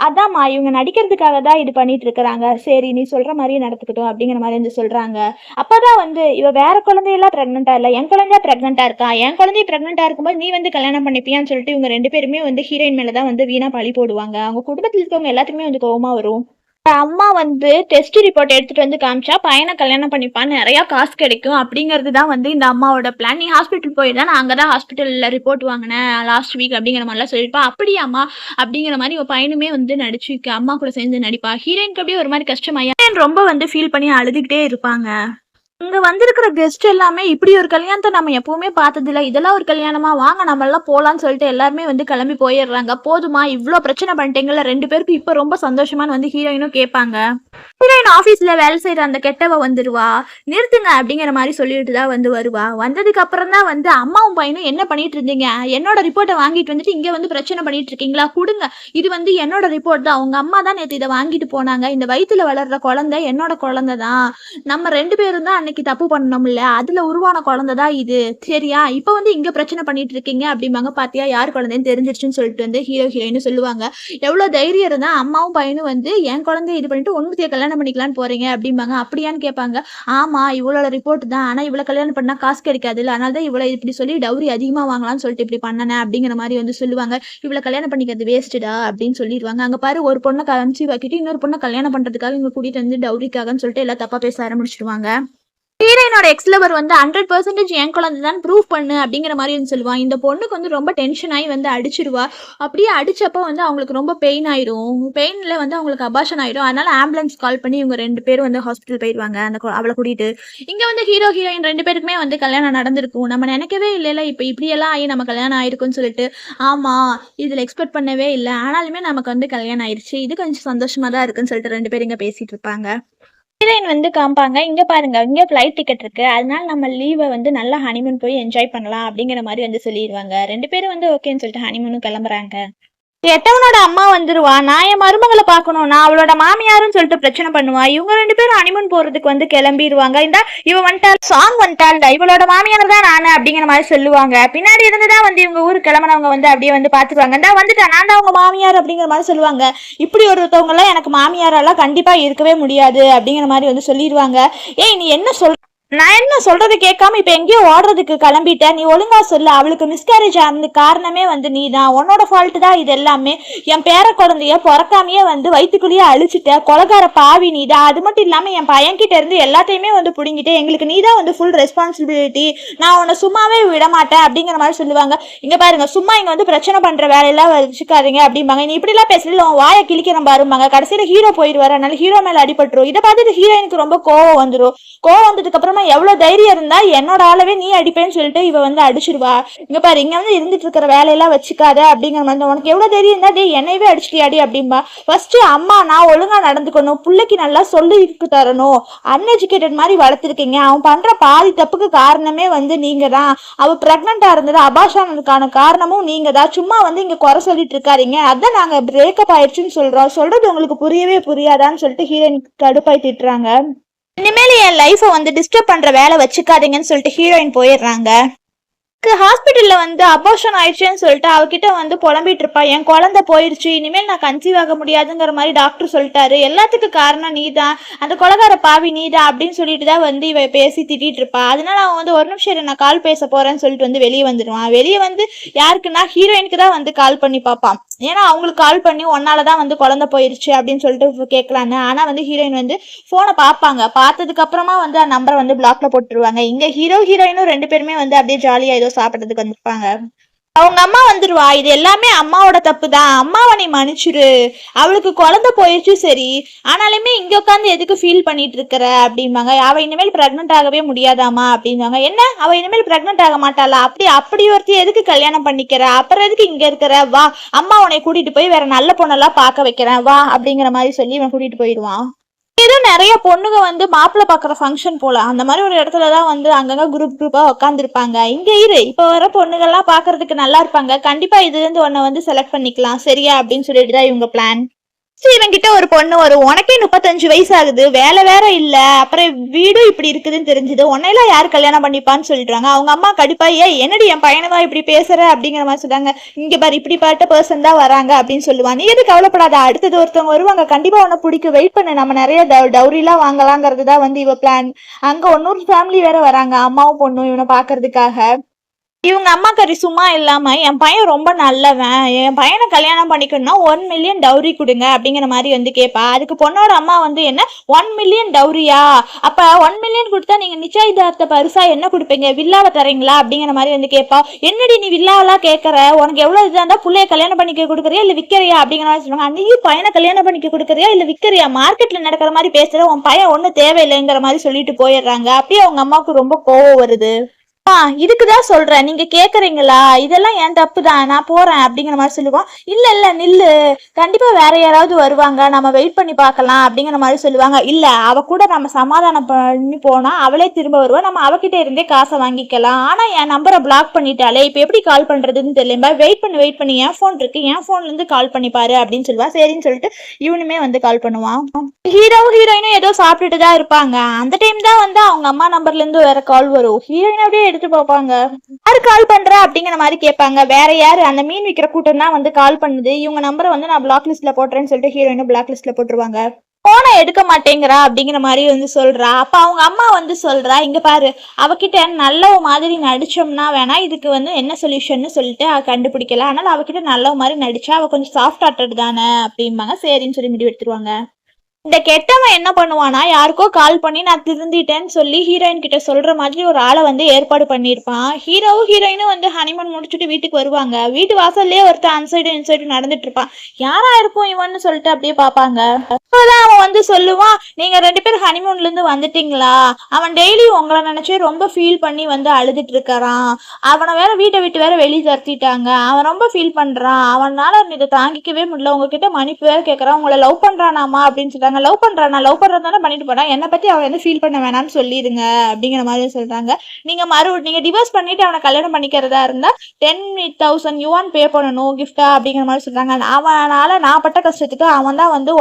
அதாம்மா இவங்க நடிக்கிறதுக்காக தான் இது பண்ணிட்டு இருக்கிறாங்க, சரி நீ சொல்ற மாதிரியே நடத்துக்கிட்டோம் அப்படிங்கிற மாதிரி வந்து சொல்றாங்க. அப்பதான் வந்து இவ வேற குழந்தையெல்லாம் பிரெக்னெண்டா இல்ல, என் குழந்தைய பிரெக்னெண்டா இருக்கா, என் குழந்தைய பிரெக்னெண்டா இருக்கும்போது நீ வந்து கல்யாணம் பண்ணிப்பியான்னு சொல்லிட்டு இவங்க 2 பேருமே வந்து ஹீரோயின் மேலதான் வந்து வீணா பழி போடுவாங்க. அவங்க குடும்பத்தில் இருக்கவங்க எல்லாத்துக்குமே வந்து கோவமா வரும். அம்மா வந்து டெஸ்ட் ரிப்போர்ட் எடுத்துட்டு வந்து காமிச்சா பையனை கல்யாணம் பண்ணிப்பான்னு நிறைய காசு கிடைக்கும் அப்படிங்கிறது தான் வந்து இந்த அம்மாவோட பிளான். நீ ஹாஸ்பிட்டல் போயிருந்தா நான் அங்கதான் ஹாஸ்பிட்டல்ல ரிப்போர்ட் வாங்கினேன் லாஸ்ட் வீக் அப்படிங்கிற மாதிரிலாம் சொல்லிருப்பா. அப்படியாம்மா அப்படிங்கிற மாதிரி ஒரு பையனுமே வந்து நடிச்சு அம்மா கூட சேர்ந்து நடிப்பா. ஹீரோயினுக்கு அப்படியே ஒரு மாதிரி கஷ்டமாயா ரொம்ப வந்து ஃபீல் பண்ணி அழுதுகிட்டே இருப்பாங்க. இங்க வந்திருக்கிற கெஸ்ட் எல்லாமே இப்படி ஒரு கல்யாணத்தை நம்ம எப்பவுமே பார்த்ததில்ல, இதெல்லாம் ஒரு கல்யாணமா, வாங்க நம்ம எல்லாம் போலான்னு சொல்லிட்டு எல்லாருமே வந்து கிளம்பி போயிடுறாங்க. போதுமா, இவ்வளோ பிரச்சனை பண்ணிட்டீங்கல்ல 2 பேருக்கு, இப்ப ரொம்ப சந்தோஷமானு வந்து ஹீரோயினும் கேட்பாங்க. ஹீரோயின் ஆபீஸ்ல வேலை செய்யற அந்த கெட்டவ வந்துருவா. நிறுத்துங்க அப்படிங்கிற மாதிரி சொல்லிட்டு தான் வந்து வருவா. வந்ததுக்கு அப்புறம் தான் வந்து அம்மாவும் பையனும் என்ன பண்ணிட்டு இருந்தீங்க, என்னோட ரிப்போர்ட்டை வாங்கிட்டு வந்துட்டு இங்க வந்து பிரச்சனை பண்ணிட்டு இருக்கீங்களா, கொடுங்க, இது வந்து என்னோட ரிப்போர்ட் தான், உங்க அம்மா தான் நேற்று இதை வாங்கிட்டு போனாங்க, இந்த வயிற்றுல வளர்ற குழந்தை என்னோட குழந்தை தான், நம்ம 2 பேரும் தான் அன்னைக்கு தப்பு பண்ணோம்ல, அதுல உருவான குழந்தைதான் இது, சரியா, இப்ப வந்து இங்க பிரச்சனை பண்ணிட்டு இருக்கீங்க அப்படிம்பாங்க. பாத்தியா யார் குழந்தைன்னு தெரிஞ்சிருச்சுன்னு சொல்லிட்டு வந்து ஹீரோயின் சொல்லுவாங்க. எவ்வளவு தைரியம் இருந்தா அம்மாவும் பையனும் வந்து என் குழந்தைய இது பண்ணிட்டு ஒன்னுத்திய கல்யாணம் பண்ணிக்கலான்னு போறீங்க அப்படிம்பாங்க. அப்படியான்னு கேட்பாங்க. ஆமா இவளோட ரிப்போர்ட் தான், ஆனா இவ்வளவு கல்யாணம் பண்ணா காசு கிடைக்காது இல்ல, அதனாலதான் இவ்வளவு இப்படி சொல்லி டவுரி அதிகமா வாங்கலாம்னு சொல்லிட்டு இப்படி பண்ணனேன் அப்படிங்கிற மாதிரி வந்து சொல்லுவாங்க. இவ்வளவு கல்யாணம் பண்ணிக்கிறது வேஸ்டா அப்படின்னு சொல்லிடுவாங்க. அங்க பாரு, ஒரு பொண்ணை கன்சீவ் ஆக்கிட்டு இன்னொரு பொண்ணை கல்யாணம் பண்றதுக்காக இவங்க கூட்டிட்டு வந்து டவுரிக்காகன்னு சொல்லிட்டு எல்லாம் தப்பா பேச ஆரம்பிச்சிடுவாங்க. ஹீரோயினோட எக்ஸ் லவர் வந்து 100% என் குழந்தை தான் ப்ரூவ் பண்ணு அப்படிங்கிற மாதிரி வந்து சொல்லுவான். இந்த பொண்ணுக்கு வந்து ரொம்ப டென்ஷன் ஆகி வந்து அடிச்சிருவா. அப்படியே அடிச்சப்போ வந்து அவங்களுக்கு ரொம்ப பெயின் ஆயிரும். பெயின்ல வந்து அவங்களுக்கு அபாஷன் ஆயிடும். அதனால ஆம்புலன்ஸ் கால் பண்ணி இவங்க 2 பேரும் வந்து ஹாஸ்பிட்டல் போயிடுவாங்க அவளை கூட்டிட்டு. இங்க வந்து ஹீரோ ஹீரோயின் 2 பேருக்குமே வந்து கல்யாணம் நடந்திருக்கும். நம்ம நினைக்கவே இல்லைல்ல இப்போ இப்படியெல்லாம் ஆகி நம்ம கல்யாணம் ஆயிருக்குன்னு சொல்லிட்டு. ஆமா, இதுல எக்ஸ்பெக்ட் பண்ணவே இல்லை. ஆனாலுமே நமக்கு வந்து கல்யாணம் ஆயிடுச்சு. இது கொஞ்சம் சந்தோஷமா தான் இருக்குன்னு சொல்லிட்டு 2 பேரும் இங்க பேசிட்டு இருப்பாங்க. ஹீரோயின் வந்து காமிப்பாங்க. இங்க பாருங்க, இங்க ஃப்ளைட் டிக்கெட் இருக்கு. அதனால நம்ம லீவை வந்து நல்லா ஹனிமூன் போய் என்ஜாய் பண்ணலாம் அப்படிங்கிற மாதிரி வந்து சொல்லிடுவாங்க. 2 பேரும் வந்து ஓகேன்னு சொல்லிட்டு ஹனிமூனும் கிளம்புறாங்க. எட்டவனோட அம்மா வந்துருவா. நான் என் மருமகளை பார்க்கணும், நான் அவளோட மாமியாருன்னு சொல்லிட்டு பிரச்சனை பண்ணுவா. இவங்க 2 பேரும் ஹனிமூன் போறதுக்கு வந்து கிளம்பிடுவாங்க. இந்த இவ வந்துட்டாள், சாங் வந்துட்டாள், இவளோட மாமியார் தான் நானு அப்படிங்கிற மாதிரி சொல்லுவாங்க. பின்னாடி இருந்துதான் வந்து இவங்க ஊருக்கு கிளம்பினவங்க வந்து அப்படியே வந்து பாத்துருவாங்க. இந்த வந்துட்டா, நான் தான் அவங்க மாமியார் அப்படிங்கிற மாதிரி சொல்லுவாங்க. இப்படி ஒருத்தவங்க எல்லாம் எனக்கு மாமியாரெல்லாம் கண்டிப்பா இருக்கவே முடியாது அப்படிங்கிற மாதிரி வந்து சொல்லிடுவாங்க. ஏய், நீ என்ன சொல், நான் என்ன சொல்றது கேட்காம இப்ப எங்கேயோ ஓடுறதுக்கு கிளம்பிட்ட, நீ ஒழுங்கா சொல்லு. அவளுக்கு மிஸ்கேரேஜ் ஆனது காரணமே வந்து நீ தான், உன்னோட ஃபால்ட் தான் இது எல்லாமே. என் பேர குழந்தைய பிறக்காமையே வந்து வயிற்றுக்குள்ளேயே அழிச்சிட்ட கொலகார பாவி நீ தான். அது மட்டும் இல்லாம என் பையன்கிட்ட இருந்து எல்லாத்தையுமே வந்து பிடிங்கிட்டு எங்களுக்கு நீ தான் வந்து ஃபுல் ரெஸ்பான்சிபிலிட்டி. நான் உன்னை சும்மாவே விட மாட்டேன் அப்படிங்கிற மாதிரி சொல்லுவாங்க. இங்க பாருங்க, சும்மா இங்க வந்து பிரச்சனை பண்ற வேலையெல்லாம் வச்சுக்காதீங்க அப்படிம்பாங்க. நீ இப்படி எல்லாம் பேசல, உன் வாயை கிழிக்கிற பாரும்பாங்க. கடைசியில ஹீரோ போயிடுவாரு. அதனால ஹீரோ மேல அடிபட்டுரும். இதை பார்த்துட்டு ஹீரோயினுக்கு ரொம்ப கோவம் வந்துடும். கோவம் வந்ததுக்கு அப்புறமா எவ்வளவு தைரியம் இருந்தா என்னோட ஆளவே நீ அடிப்பேன்னு சொல்லிட்டு இவ வந்து அடிச்சிருவா. இங்க பாரு, இங்க வந்து இருந்துட்டு இருக்கிற வேலையெல்லாம் வச்சுக்காத அப்படிங்கிற மாதிரி. உனக்கு எவ்வளவு தைரியம் இருந்தா டே என்னையவே அடிச்சிட்டியாடி அப்படின்பா. ஃபர்ஸ்ட் அம்மா நான் ஒழுங்கா நடந்துக்கணும், பிள்ளைக்கு நல்லா சொல்லி தரணும், அன்எஜுகேட்டட் மாதிரி வளர்த்துருக்கீங்க. அவன் பண்ற பாதி தப்புக்கு காரணமே வந்து நீங்க தான். அவ பிரெக்னண்டா இருந்தது அபாஷானதுக்கான காரணமும் நீங்க தான். சும்மா வந்து இங்க குறை சொல்லிட்டு இருக்காதீங்க, அதான் நாங்க பிரேக்கப் ஆயிடுச்சுன்னு சொல்றது உங்களுக்கு புரியவே புரியாதான்னு சொல்லிட்டு ஹீரோயின் கடுப்பாய் திட்டுறாங்க. இனிமேல் என் லைஃபை வந்து டிஸ்டர்ப் பண்ற வேலை வச்சுக்காதீங்கன்னு சொல்லிட்டு ஹீரோயின் போயிடுறாங்க. ஹாஸ்பிட்டல்ல வந்து அபார்ஷன் ஆயிடுச்சுன்னு சொல்லிட்டு அவகிட்ட வந்து புலம்பிட்டு இருப்பா. என் குழந்தை போயிடுச்சு, இனிமேல் நான் கன்சீவ் ஆக முடியாதுங்கிற மாதிரி டாக்டர் சொல்லிட்டாரு, எல்லாத்துக்கும் காரணம் நீ தான், அந்த கொலகார பாவி நீ தான் அப்படின்னு சொல்லிட்டு தான் வந்து இவ பேசி திட்டிட்டு இருப்பா. அதனால அவன் வந்து ஒரு நிமிஷம் நான் கால் பேச போறேன்னு சொல்லிட்டு வந்து வெளியே வந்துடுவான். வெளியே வந்து யாருக்குன்னா ஹீரோயினுக்கு தான் வந்து கால் பண்ணி பார்ப்பான். ஏன்னா அவங்களுக்கு கால் பண்ணி ஒன்னாலதான் வந்து குழந்தை போயிருச்சு அப்படின்னு சொல்லிட்டு கேட்கலான்னு. ஆனா வந்து ஹீரோயின் வந்து போனை பார்ப்பாங்க. பார்த்ததுக்கு அப்புறமா வந்து அந்த நம்பரை வந்து பிளாக்ல போட்டுருவாங்க. இங்க ஹீரோயினும் 2 பேருமே வந்து அப்படியே ஜாலியா ஏதோ சாப்பிட்றதுக்கு வந்திருப்பாங்க. அவங்க அம்மா வந்துருவா. இது எல்லாமே அம்மாவோட தப்பு தான், அம்மாவை நீ மன்னிச்சிரு, அவளுக்கு குழந்தை போயிடுச்சு சரி, ஆனாலுமே இங்க உட்காந்து எதுக்கு ஃபீல் பண்ணிட்டு இருக்கிற அப்படிம்பாங்க. அவ இனிமேல் பிரெக்னென்ட் ஆகவே முடியாதாமா அப்படின்வாங்க. என்ன, அவ இனிமேல் பிரெக்னென்ட் ஆக மாட்டாளா? அப்படி ஒருத்தி எதுக்கு கல்யாணம் பண்ணிக்கிற, அப்புறம் எதுக்கு இங்க இருக்கிற, வா அம்மா உன்னை கூட்டிட்டு போய் வேற நல்ல பொண்ணெல்லாம் பார்க்க வைக்கிறேன் வா அப்படிங்கிற மாதிரி சொல்லி இவன் கூட்டிட்டு போயிடுவான். ஏதோ நிறைய பொண்ணுங்க வந்து மாப்பிள்ளை பாக்குற ஃபங்க்ஷன் போல அந்த மாதிரி ஒரு இடத்துலதான் வந்து அங்கங்க குரூப்பா உட்காந்துருப்பாங்க. இங்க இரு, இப்ப வர பொண்ணுகள்லாம் பாக்குறதுக்கு நல்லா இருப்பாங்க, கண்டிப்பா இது வந்து உன்னை வந்து செலக்ட் பண்ணிக்கலாம் சரியா அப்படின்னு சொல்லிட்டு தான் இவங்க பிளான். இவங்கிட்ட ஒரு பொண்ணு வரும். உனக்கே 35 வயசு ஆகுது, வேலை வேற இல்ல, அப்புறம் வீடும் இப்படி இருக்குதுன்னு தெரிஞ்சது, உன்னையெல்லாம் யாரு கல்யாணம் பண்ணிப்பான்னு சொல்லிடுறாங்க. அவங்க அம்மா கண்டிப்பா என்னடி என் பையனவா இப்படி பேசுற அப்படிங்கிற மாதிரி சொல்றாங்க. இங்க பாரு, இப்படிப்பட்ட பர்சன் தான் வராங்க அப்படின்னு சொல்லுவாங்க. நீ எது கவலைப்படாத, அடுத்தது ஒருத்தவங்க வருவாங்க, கண்டிப்பா உன்னை பிடிக்கும், வெயிட் பண்ணு, நம்ம நிறைய டவுரிலாம் வாங்கலாங்கிறது தான் வந்து இவ பிளான். அங்க இன்னொரு ஃபேமிலி வேற வராங்க, அம்மாவும் பொண்ணும் இவனை பாக்குறதுக்காக. இவங்க அம்மா கறி சும்மா இல்லாம என் பையன் ரொம்ப நல்லவன், என் பையனை கல்யாணம் பண்ணிக்கணும்னா 1 மில்லியன் டவுரி கொடுங்க அப்படிங்கிற மாதிரி வந்து கேட்பா. அதுக்கு பொண்ணோட அம்மா வந்து என்ன 1 மில்லியன் டவுரியா, அப்ப 1 மில்லியன் கொடுத்தா நீங்க நிச்சயதார்த்த பரிசா என்ன கொடுப்பீங்க, வில்லாவை தரீங்களா அப்படிங்கிற மாதிரி வந்து கேட்பா. என்னடி நீ வில்லாவெல்லாம் கேட்கற, உனக்கு எவ்வளவு இதா இருந்தா பிள்ளைய கல்யாணம் பண்ணிக்க கொடுக்குறியா இல்ல விற்கிறியா அப்படிங்கிற மாதிரி சொல்லுவாங்க. அன்னைக்கு பையனை கல்யாணம் பண்ணிக்க கொடுக்குறியா இல்ல விற்கிறியா, மார்க்கெட்ல நடக்கிற மாதிரி பேசுற, உன் பையன் ஒன்னும் தேவையில்லைங்கிற மாதிரி சொல்லிட்டு போயிடுறாங்க. அப்படியே அவங்க அம்மாவுக்கு ரொம்ப கோவம் வருது. இதுக்குதான் சொல்றேன், நீங்க கேக்குறீங்களா, இதெல்லாம் என் தப்பு தான், நான் போறேன் அப்படிங்கிற மாதிரி சொல்லுவான். இல்ல நில்லு, கண்டிப்பா வேற யாராவது வருவாங்க, நம்ம வெயிட் பண்ணி பார்க்கலாம் அப்படிங்கிற மாதிரி சொல்லுவாங்க. இல்ல, அவ கூட நம்ம சமாதானம் பண்ணி போனா அவளே திரும்ப வருவா, நம்ம அவகிட்ட இருந்தே காசை வாங்கிக்கலாம். ஆனா என் நம்பரை பிளாக் பண்ணிட்டாலே, இப்ப எப்படி கால் பண்றதுன்னு தெரியல, வெயிட் பண்ணி என் போன் இருக்கு, என் போன்ல இருந்து கால் பண்ணி பாரு அப்படின்னு சொல்லுவா. சரின்னு சொல்லிட்டு இவனுமே வந்து கால் பண்ணுவான். ஹீரோயினும் ஏதோ சாப்பிட்டுட்டு தான் இருப்பாங்க. அந்த டைம் தான் வந்து அவங்க அம்மா நம்பர்ல இருந்து வேற கால் வரும். ஹீரோயின் அப்படியே எடுத்து பார்ப்பாங்க. யாரு கால் பண்ற அப்படிங்கிற மாதிரி கேட்பாங்க. வேற யாரு, அந்த மீன் விற்கிற கூட்டம் தான் வந்து கால் பண்ணுது, இவங்க நம்பரை வந்து நான் பிளாக் லிஸ்ட்ல போட்டுறேன்னு சொல்லிட்டு ஹீரோயினும் பிளாக் லிஸ்ட்ல போட்டுருவாங்க. போனை எடுக்க மாட்டேங்கிறா அப்படிங்கிற மாதிரி வந்து சொல்றா. அப்ப அவங்க அம்மா வந்து சொல்றா, இங்க பாரு, அவகிட்ட நல்லவ மாதிரி நடிச்சோம்னா வேணா இதுக்கு வந்து என்ன சொல்யூஷன் சொல்லிட்டு அவ கண்டுபிடிக்கல, அதனால அவகிட்ட நல்லவ மாதிரி நடிச்சா அவ கொஞ்சம் சாஃப்ட் ஹார்ட்டட் தானே அப்படிம்பாங்க. சரின்னு சொல்லி முடிவு எடுத்துருவாங்க. இந்த கெட்டவன் என்ன பண்ணுவானா, யாருக்கோ கால் பண்ணி நான் திருந்திட்டேன்னு சொல்லி ஹீரோயின் கிட்ட சொல்ற மாதிரி ஒரு ஆளை வந்து ஏற்பாடு பண்ணியிருப்பான். ஹீரோவும் ஹீரோயினும் வந்து ஹனிமூன் முடிச்சுட்டு வீட்டுக்கு வருவாங்க. வீட்டு வாசல்லே ஒருத்தன் அன்சைடு இன்சைடு நடந்துட்டு இருப்பான். யாரா இருக்கும் இவன்னு சொல்லிட்டு அப்படியே பார்ப்பாங்க. அப்போதான் அவன் வந்து சொல்லுவான், நீங்க 2 பேரும் ஹனிமூன்ல இருந்து வந்துட்டீங்களா? அவன் டெய்லி உங்களை நினைச்சே ரொம்ப ஃபீல் பண்ணி வந்து அழுதுட்டு இருக்கிறான். அவனை வேற வீட்டை விட்டு வேற வெளியே துரத்திட்டாங்க. அவன் ரொம்ப ஃபீல் பண்றான். அவனால இதை தாங்கிக்கவே முடியல. உங்ககிட்ட மன்னிப்பு வேற கேட்கறான். உங்களை லவ் பண்றானாமா அப்படின்னு சொல்றாங்க. லவ் பண்றதானே பண்ணிட்டு போனா, என்னை பத்தி அவன் வந்து ஃபீல் பண்ண வேணாம்னு சொல்லிடுங்க அப்படிங்கிற மாதிரி சொல்றாங்க. நீங்க டிவோர்ஸ் பண்ணிட்டு அவனை கல்யாணம் பண்ணிக்கிறதா இருந்தா 10,000 யுவான் பே பண்ணணும் கிஃப்டா அப்படிங்கிற மாதிரி சொல்றாங்க. அவனால நான் பட்ட கஷ்டத்துக்கு அவன் தான் வந்து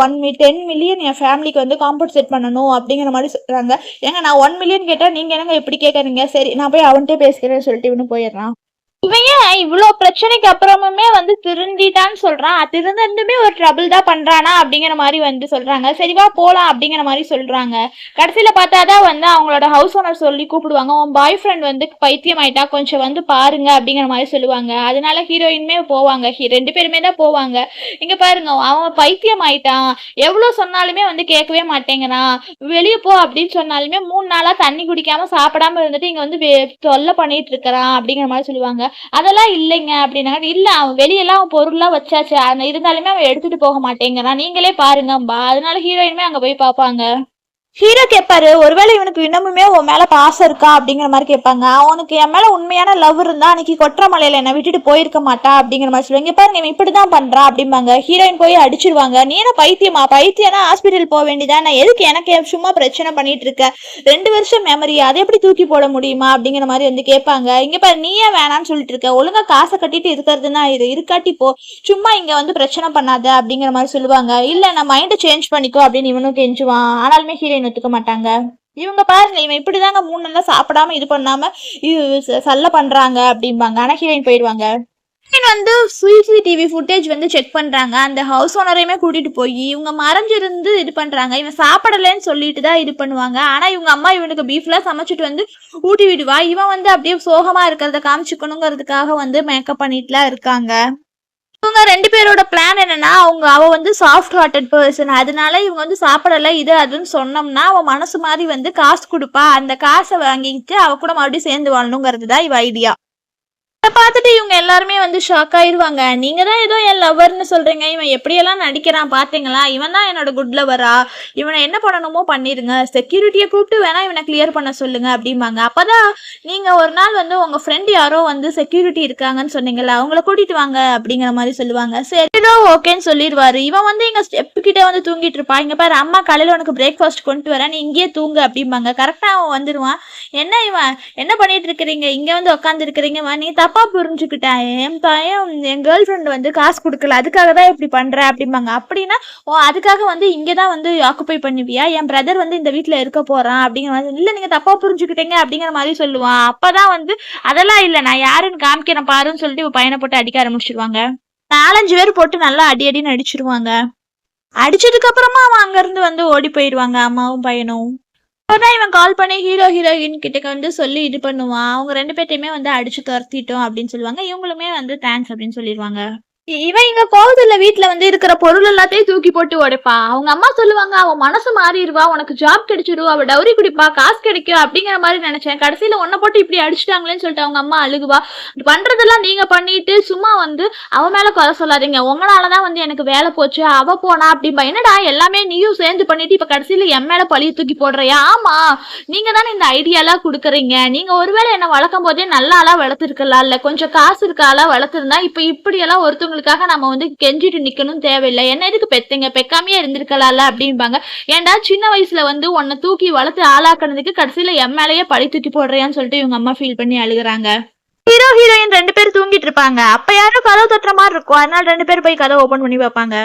10 மில்லியன் என் ஃபேமிலிக்கு வந்து காம்பன்சேட் பண்ணணும் அப்படிங்கிற மாதிரி சொல்றாங்க. ஏங்க நான் 1 மில்லியன் கேட்டா நீங்க என்னங்க இப்படி கேட்கறீங்க? சரி நான் போய் அவன்கிட்ட பேசிக்கிறேன்னு சொல்லிட்டு இவனு போயிடுறான். இவன் ஏன் இவ்வளோ பிரச்சனைக்கு அப்புறமுமே வந்து திருந்திட்டான்னு சொல்றான். திருந்தந்துமே ஒரு ட்ரபிள் தான் பண்றானா அப்படிங்கிற மாதிரி வந்து சொல்றாங்க. சரிவா போலாம் அப்படிங்கிற மாதிரி சொல்றாங்க. கடைசியில பார்த்தாதான் வந்து அவங்களோட ஹவுஸ் ஓனர் சொல்லி கூப்பிடுவாங்க, உன் பாய் ஃப்ரெண்ட் வந்து பைத்தியம் ஆயிட்டா, கொஞ்சம் வந்து பாருங்க அப்படிங்கிற மாதிரி சொல்லுவாங்க. அதனால ஹீரோயினுமே போவாங்க. 2 பேருமே தான் போவாங்க. இங்க பாருங்க, அவன் பைத்தியம் ஆயிட்டான், எவ்வளோ சொன்னாலுமே வந்து கேட்கவே மாட்டேங்கிறான். வெளியே போ அப்படின்னு சொன்னாலுமே 3 நாளா தண்ணி குடிக்காம சாப்பிடாம இருந்துட்டு இங்க வந்து தொல்லை பண்ணிட்டு இருக்கிறான் அப்படிங்கிற மாதிரி சொல்லுவாங்க. அதெல்லாம் இல்லைங்க அப்படின்னா, இல்ல அவன் வெளியெல்லாம் அவன் பொருள்லாம் வச்சாச்சு, இருந்தாலுமே அவன் எடுத்துட்டு போக மாட்டேங்கிறான், நீங்களே பாருங்கம்பா. அதனால ஹீரோயினுமே அங்க போய் பார்ப்பாங்க. ஹீரோ கேட்பாரு, ஒருவேளை இவனுக்கு இன்னமுமே உன் மேல பாசம் இருக்கா அப்படிங்கிற மாதிரி கேட்பாங்க. அவனுக்கு என் மேல உண்மையான லவ் இருந்தா அன்னைக்கு கொற்றமலையில என்ன விட்டுட்டு போயிருக்க மாட்டா அப்படிங்கிற மாதிரி சொல்லுவாங்க. பாருங்க இவன் இப்படிதான் பண்றா அப்படிம்பாங்க. ஹீரோயின் போய் அடிச்சிருவாங்க. நீ என்ன பைத்தியம்னா ஹாஸ்பிட்டல் போக வேண்டியதான், நான் எதுக்கு எனக்கு சும்மா பிரச்சனை பண்ணிட்டு இருக்க, 2 வருஷம் மெமரி அதை எப்படி தூக்கி போட முடியுமா அப்படிங்கிற மாதிரி வந்து கேட்பாங்க. இங்க பாரு, நீயே வேணான்னு சொல்லிட்டு இருக்க, ஒழுங்கா காசை கட்டிட்டு இருக்கிறதுனா இருக்காட்டி போ, சும்மா இங்க வந்து பிரச்சனை பண்ணாத அப்படிங்கிற மாதிரி சொல்லுவாங்க. இல்ல நான் மைண்டை சேஞ்ச் பண்ணிக்கோ அப்படின்னு இவனும் கெஞ்சுவான். ஆனாலுமே ஹீரோயின் ஒத்துக்க மாட்டாங்க. இவங்க பாருங்க, இவன் இப்படிதாங்க 3 நாளா சாப்பிடாம இது பண்ணாம சல்ல பண்றாங்க அப்படிம்பாங்க. ஆனா ஹீரோயின் போயிடுவாங்க. வந்து சிசிடிவி ஃபுட்டேஜ் வந்து செக் பண்றாங்க. அந்த ஹவுஸ் ஓனரையுமே கூட்டிட்டு போய் இவங்க மறைஞ்சிருந்து இது பண்றாங்க. இவன் சாப்பிடலன்னு சொல்லிட்டு தான் இது பண்ணுவாங்க. ஆனா இவங்க அம்மா இவனுக்கு பீஃப்லாம் சமைச்சிட்டு வந்து ஊட்டி விடுவா. இவன் வந்து அப்படியே சோகமா இருக்கிறத காமிச்சுக்கணுங்கிறதுக்காக வந்து மேக்கப் பண்ணிட்டுலாம் இருக்காங்க. இவங்க 2 பேரோட பிளான் என்னன்னா, அவ வந்து சாஃப்ட் ஹார்ட்டட் பர்சன், அதனால இவங்க வந்து சாப்பிடல இது அதுன்னு சொன்னோம்னா அவன் மனசு மாதிரி வந்து காசு கொடுப்பா. அந்த காசை வாங்கிட்டு அவ கூட மறுபடியும் சேர்ந்து வாழணுங்கிறது தான் இவ ஐடியா. பார்த்துட்டு இவங்க எல்லாருமே வந்து ஷாக் ஆயிருவாங்க. நீங்க தான் ஏதோ என் லவர்னு சொல்றீங்க, இவன் எப்படியெல்லாம் நடிக்கிறான் பாத்தீங்களா, இவன் தான் என்னோட குட் லவரா, இவனை என்ன பண்ணணுமோ பண்ணிருங்க, செக்யூரிட்டியை கூப்பிட்டு வேணா இவனை கிளியர் பண்ண சொல்லுங்க அப்படிம்பாங்க. அப்பதான் நீங்க ஒரு நாள் வந்து உங்க ஃப்ரெண்ட் யாரோ வந்து செக்யூரிட்டி இருக்காங்கன்னு சொன்னீங்கல்ல, அவங்கள கூட்டிட்டு வாங்க அப்படிங்கிற மாதிரி சொல்லுவாங்க. சரிடோ ஓகேன்னு சொல்லிடுவாரு. இவன் வந்து இங்க ஸ்டெப் கிட்ட வந்து தூங்கிட்டு இருப்பா. இங்க பாரு, அம்மா காலையில உனக்கு பிரேக்ஃபாஸ்ட் கொண்டு வரேன், நீ இங்கேயே தூங்கு அப்படிம்பாங்க. கரெக்டா அவன் வந்துருவான். என்ன இவன் என்ன பண்ணிட்டு இருக்கிறீங்க, இங்க வந்து உட்காந்து இருக்கிறீங்க, நீ தப்பா புரிஞ்சுக்கிட்டேன், என் பையன் என் கேர்ள் ஃப்ரெண்ட் வந்து காசு கொடுக்கல, அதுக்காக தான் இப்படி பண்ற அப்படிம்பாங்க. அப்படின்னா அதுக்காக வந்து இங்கதான் வந்து ஆக்குப்பை பண்ணுவியா, என் பிரதர் வந்து இந்த வீட்டுல இருக்க போறான் அப்படிங்கிற மாதிரி. இல்ல நீங்க தப்பா புரிஞ்சுக்கிட்டீங்க அப்படிங்கிற மாதிரி சொல்லுவான். அப்பதான் வந்து அதெல்லாம் இல்ல, நான் யாருன்னு காமிக்கிறேன் பாருன்னு சொல்லிட்டு பையனை போட்டு அடிக்க ஆரம்பிச்சிருவாங்க. 4-5 பேர் போட்டு நல்லா அடின்னு அடிச்சிருவாங்க. அடிச்சதுக்கு அப்புறமா அவன் அங்க இருந்து வந்து ஓடி போயிடுவாங்க, அம்மாவும் பையனும். அப்போதான் இவன் கால் பண்ணி ஹீரோயின் கிட்ட வந்து சொல்லி இது பண்ணுவான். அவங்க 2 பேர்ட்டையுமே வந்து அடிச்சு துரத்திட்டோம் அப்படின்னு சொல்லுவாங்க. இவங்களுமே வந்து தேங்க்ஸ் அப்படின்னு சொல்லிடுவாங்க. இவன் இங்க கோவத்துல வீட்டுல வந்து இருக்கிற பொருள் எல்லாத்தையும் தூக்கி போட்டு உடைப்பா. அவங்க அம்மா சொல்லுவாங்க, அவன் மனசு மாறிடுவா, உனக்கு ஜாப் கிடைச்சிடும், அவ டவுரி குடிப்பா, காசு கிடைக்கும் அப்படிங்கிற மாதிரி நினைச்சேன், கடைசியில உன்னை போட்டு இப்படி அடிச்சுட்டாங்களேன்னு சொல்லிட்டு அவங்க அம்மா அழுகுவா. பண்றதெல்லாம் நீங்க பண்ணிட்டு சும்மா வந்து அவ மேல குறை சொல்லாதீங்க, உங்களாலதான் வந்து எனக்கு வேலை போச்சு, அவ போனா அப்படின்பா. என்னடா எல்லாமே நீயும் சேர்ந்து பண்ணிட்டு இப்ப கடைசியில என் மேல பழிய தூக்கி போடுறியா? ஆமா, நீங்க தானே இந்த ஐடியாலாம் கொடுக்குறீங்க, நீங்க ஒருவேளை என்ன வளர்க்கும் போதே நல்ல ஆளா வளர்த்துருக்கலாம், இல்ல கொஞ்சம் காசு இருக்க ஆளா வளர்த்துருந்தா இப்ப இப்படி எல்லாம் ஒருத்தவங்க நம்ம வந்து கெஞ்சிட்டு நிக்கணும் தேவையில்லை, என்ன எதுக்கு பெத்தீங்க, பெக்காமையே இருந்திருக்கலாம்ல அப்படின்பாங்க. ஏன்டா சின்ன வயசுல வந்து உன்னை தூக்கி வளர்த்து ஆளாக்குனதுக்கு கடைசியில என் மேலேயே பழி தூக்கி போடுறியான்னு சொல்லிட்டு இவங்க அம்மா ஃபீல் பண்ணி அழுகுறாங்க. ஹீரோ ஹீரோயின் 2 பேரும் தூங்கிட்டு இருப்பாங்க. அப்ப யாரும் கதவு தட்டுற மாதிரி இருக்கும். அதனால 2 பேரும் போய் கதவை ஓபன் பண்ணி வைப்பாங்க.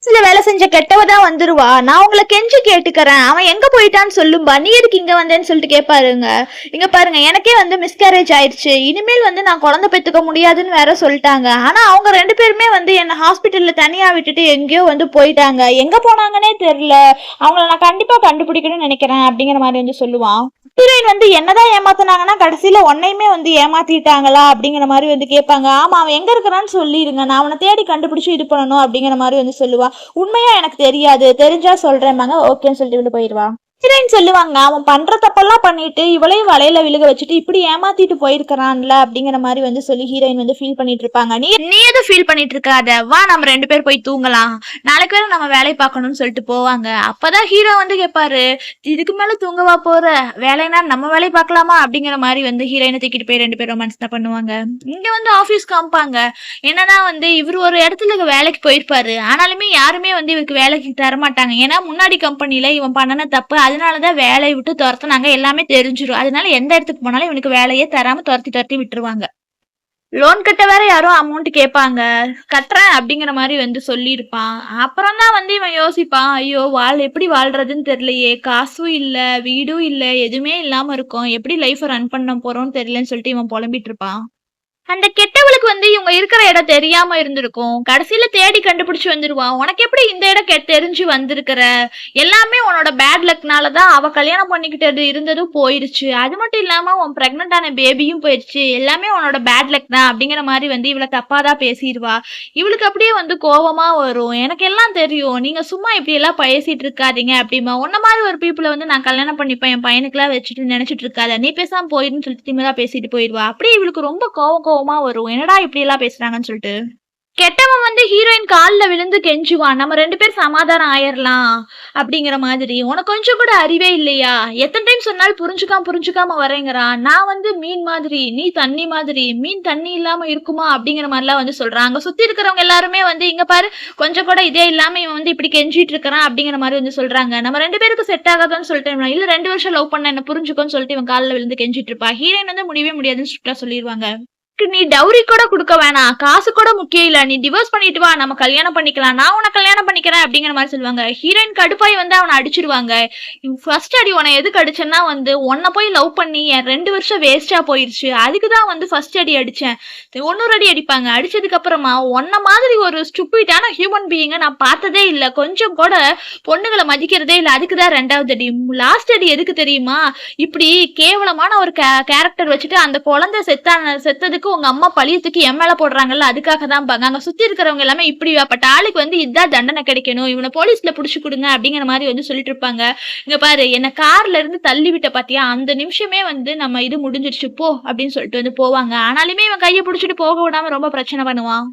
சில வேலை செஞ்ச கெட்டவதான் வந்துருவா, நான் உங்களை கெஞ்சி கேட்டுக்கிறேன், அவன் எங்க போயிட்டான்னு சொல்லும்பா, நீ எதுக்கு இங்க வந்தேன்னு சொல்லிட்டு கேட்பாருங்க. இங்க பாருங்க, எனக்கே வந்து மிஸ்கேரேஜ் ஆயிடுச்சு, இனிமேல் வந்து நான் குழந்தை பெற்றுக்க முடியாதுன்னு வேற சொல்லிட்டாங்க. ஆனா அவங்க 2 பேருமே வந்து என்ன ஹாஸ்பிட்டல்ல தனியா விட்டுட்டு எங்கேயோ வந்து போயிட்டாங்க, எங்க போனாங்கன்னே தெரியல, அவங்கள நான் கண்டிப்பா கண்டுபிடிக்கணும்னு நினைக்கிறேன் அப்படிங்கிற மாதிரி வந்து சொல்லுவான். ஹீரோயின் வந்து என்னதான் ஏமாத்தினாங்கன்னா கடைசியில உன்னையுமே வந்து ஏமாத்திட்டாங்களா அப்படிங்கிற மாதிரி வந்து கேட்பாங்க. ஆமா, அவன் எங்க இருக்கிறான்னு சொல்லிடுங்க, நான் அவனை தேடி கண்டுபிடிச்சு இது பண்ணணும் அப்படிங்கிற மாதிரி வந்து சொல்லுவா. உண்மையா எனக்கு தெரியாது, தெரிஞ்சா சொல்றேன்பாங்க. ஓகேன்னு சொல்லிட்டு விட்டு போயிடுவா. ஹீரோயின் சொல்லுவாங்க, அவன் பண்ற தப்பெல்லாம் பண்ணிட்டு இவளையும் வலையில விழுக வச்சுட்டு இப்படி ஏமாத்திட்டு போயிருக்கிறான்ல அப்படிங்கிற மாதிரி வந்து சொல்லி ஹீரோயின் வந்து ஃபீல் பண்ணிட்டு இருப்பாங்க. நீ எதுவும் ஃபீல் பண்ணிட்டு இருக்காத, வா நம்ம 2 பேர் போய் தூங்கலாம், நாளைக்கு வேற நம்ம வேலை பார்க்கணும்னு சொல்லிட்டு போவாங்க. அப்பதான் ஹீரோ வந்து கேட்பாரு, இதுக்கு மேல தூங்கவா போற, வேலைனா நம்ம வேலை பார்க்கலாமா அப்படிங்கிற மாதிரி வந்து ஹீரோயினை தூக்கிட்டு போய் 2 பேரும் ரொமான்ஸ் தான் பண்ணுவாங்க. இங்க வந்து ஆபீஸ் காமிப்பாங்க. என்னதான் வந்து இவர் ஒரு இடத்துல வேலைக்கு போயிருப்பாரு, ஆனாலுமே யாருமே வந்து இவருக்கு வேலைக்கு தரமாட்டாங்க. ஏன்னா முன்னாடி கம்பெனில இவன் பண்ணன தப்பு, அதனாலதான் வேலையை விட்டு துரத்துனாங்க, எல்லாமே தெரிஞ்சிடும். அதனால எந்த இடத்துக்கு போனாலும் இவனுக்கு வேலையே தராம துரத்தி விட்டுருவாங்க. லோன் கட்ட வேற யாரும் அமௌண்ட் கேட்பாங்க, கட்டுறேன் அப்படிங்கிற மாதிரி வந்து சொல்லியிருப்பான். அப்புறம் தான் வந்து இவன் யோசிப்பான், ஐயோ எப்படி வாழ்றதுன்னு தெரியலையே, காசும் இல்ல, வீடும் இல்ல, எதுவுமே இல்லாம இருக்கும், எப்படி லைஃப் ரன் பண்ண போறோம்னு தெரியலன்னு சொல்லிட்டு இவன் புலம்பிட்டு இருப்பான். அந்த கெட்டவளுக்கு வந்து இவங்க இருக்கிற இடம் தெரியாம இருந்திருக்கும். கடைசியில தேடி கண்டுபிடிச்சு வந்துருவான். உனக்கு எப்படி இந்த இடம் தெரிஞ்சு வந்திருக்கிற, எல்லாமே உன்னோட பேட் லக்னாலதான் அவ கல்யாணம் பண்ணிக்கிட்டது இருந்ததும் போயிருச்சு, அது மட்டும் இல்லாம உன் பிரெக்னன்ட் ஆன பேபியும் போயிருச்சு, எல்லாமே உன்னோட பேட் லக் தான் அப்படிங்கிற மாதிரி வந்து இவளை தப்பாதான் பேசிடுவா. இவளுக்கு அப்படியே வந்து கோபமா வரும், எனக்கு எல்லாம் தெரியும், நீங்க சும்மா இப்படி எல்லாம் பேசிட்டு இருக்காதீங்க அப்படிமா. உன்ன மாதிரி ஒரு பீப்புளை வந்து நான் கல்யாணம் பண்ணிப்பேன், என் பையனுக்குலாம் வச்சுட்டு நினைச்சிட்டு இருக்காத, நீ பேசாம போயிருன்னு சொல்லிட்டு திமிரா பேசிட்டு போயிடுவா. அப்படியே இவளுக்கு ரொம்ப கோவமா வரும், என்னடா இப்படி எல்லாம் பேசுறாங்கன்னு சொல்லிட்டு. கெட்டவன் வந்து ஹீரோயின் காலில் விழுந்து கெஞ்சுவான், நம்ம 2 பேர் சமாதானம் ஆயிரலாம் அப்படிங்கிற மாதிரி. உனக்கு கொஞ்சம் கூட அறிவே இல்லையா, எத்தனை டைம் சொன்னாலும் புரிஞ்சுக்காம வரேங்கிறான். நான் வந்து மீன் மாதிரி, நீ தண்ணி மாதிரி, மீன் தண்ணி இல்லாம இருக்குமா அப்படிங்கிற மாதிரிலாம் வந்து சொல்றாங்க. சுத்தி இருக்கிறவங்க எல்லாருமே வந்து இங்க பாரு கொஞ்சம் கூட இதே இல்லாம இவன் வந்து இப்படி கெஞ்சிட்டு இருக்கிறான் அப்படிங்கிற மாதிரி வந்து சொல்றாங்க. நம்ம 2 பேருக்கு செட் ஆகாதான்னு சொல்லிட்டு, இல்ல 2 வருஷம் லவ் பண்ண என்ன புரிஞ்சுக்கோன்னு சொல்லிட்டு இவன் காலில் விழுந்து கெஞ்சிட்டு இருப்பா. ஹீரோயின் வந்து முடியவே முடியாதுன்னு ஸ்ட்ரிக்டா சொல்லிடுவாங்க. நீ டவுரி கூட கொடுக்க வேணாம், காசு கூட முக்கியம் இல்ல, நீ டிவோர்ஸ் பண்ணிட்டு வா, நம்ம கல்யாணம் பண்ணிக்கலாம், நான் உன கல்யாணம் பண்ணிக்கிறேன் அப்படிங்கிற மாதிரி சொல்லுவாங்க. ஹீரோயின் கடுப்பாய் வந்து அவனை அடிச்சிருவாங்க. ஃபர்ஸ்ட் அடி உன எதுக்கு அடிச்சேன்னா வந்து உன்னை போய் லவ் பண்ணி என் 2 வருஷம் வேஸ்டா போயிருச்சு, அதுக்குதான் வந்து ஃபர்ஸ்ட் அடி அடிச்சேன். 1 அடி அடிப்பாங்க. அடிச்சதுக்கு அப்புறமா உன்ன மாதிரி ஒரு ஸ்டூபிடான ஹியூமன் பீயிங்க நான் பார்த்ததே இல்ல, கொஞ்சம் கூட பொண்ணுங்களை மதிக்கிறதே இல்ல, அதுக்குதான் 2வது அடி. லாஸ்ட் அடி எதுக்கு தெரியுமா, இப்படி கேவலமான ஒரு கேரக்டர் வச்சுட்டு அந்த குழந்தை செத்ததுக்கு உங்க அம்மா பழியத்துக்கு என் மேல போடுறாங்கல்ல, அதுக்காக தான் பாங்க. அங்க சுத்தி இருக்கிறவங்க எல்லாமே இப்படி பட் ஆளுக்கு வந்து இதான் தண்டனை கிடைக்கணும், இவனை போலீஸ்ல புடிச்சு கொடுங்க அப்படிங்கிற மாதிரி வந்து சொல்லிட்டு இருப்பாங்க. இங்க பாரு, என்ன கார்ல இருந்து தள்ளி விட்ட பாத்தியா, அந்த நிமிஷமே வந்து நம்ம இது முடிஞ்சிருச்சு போ அப்படின்னு சொல்லிட்டு வந்து போவாங்க. ஆனாலுமே இவன் கையை பிடிச்சிட்டு போக விடாம ரொம்ப பிரச்சனை பண்ணுவான்.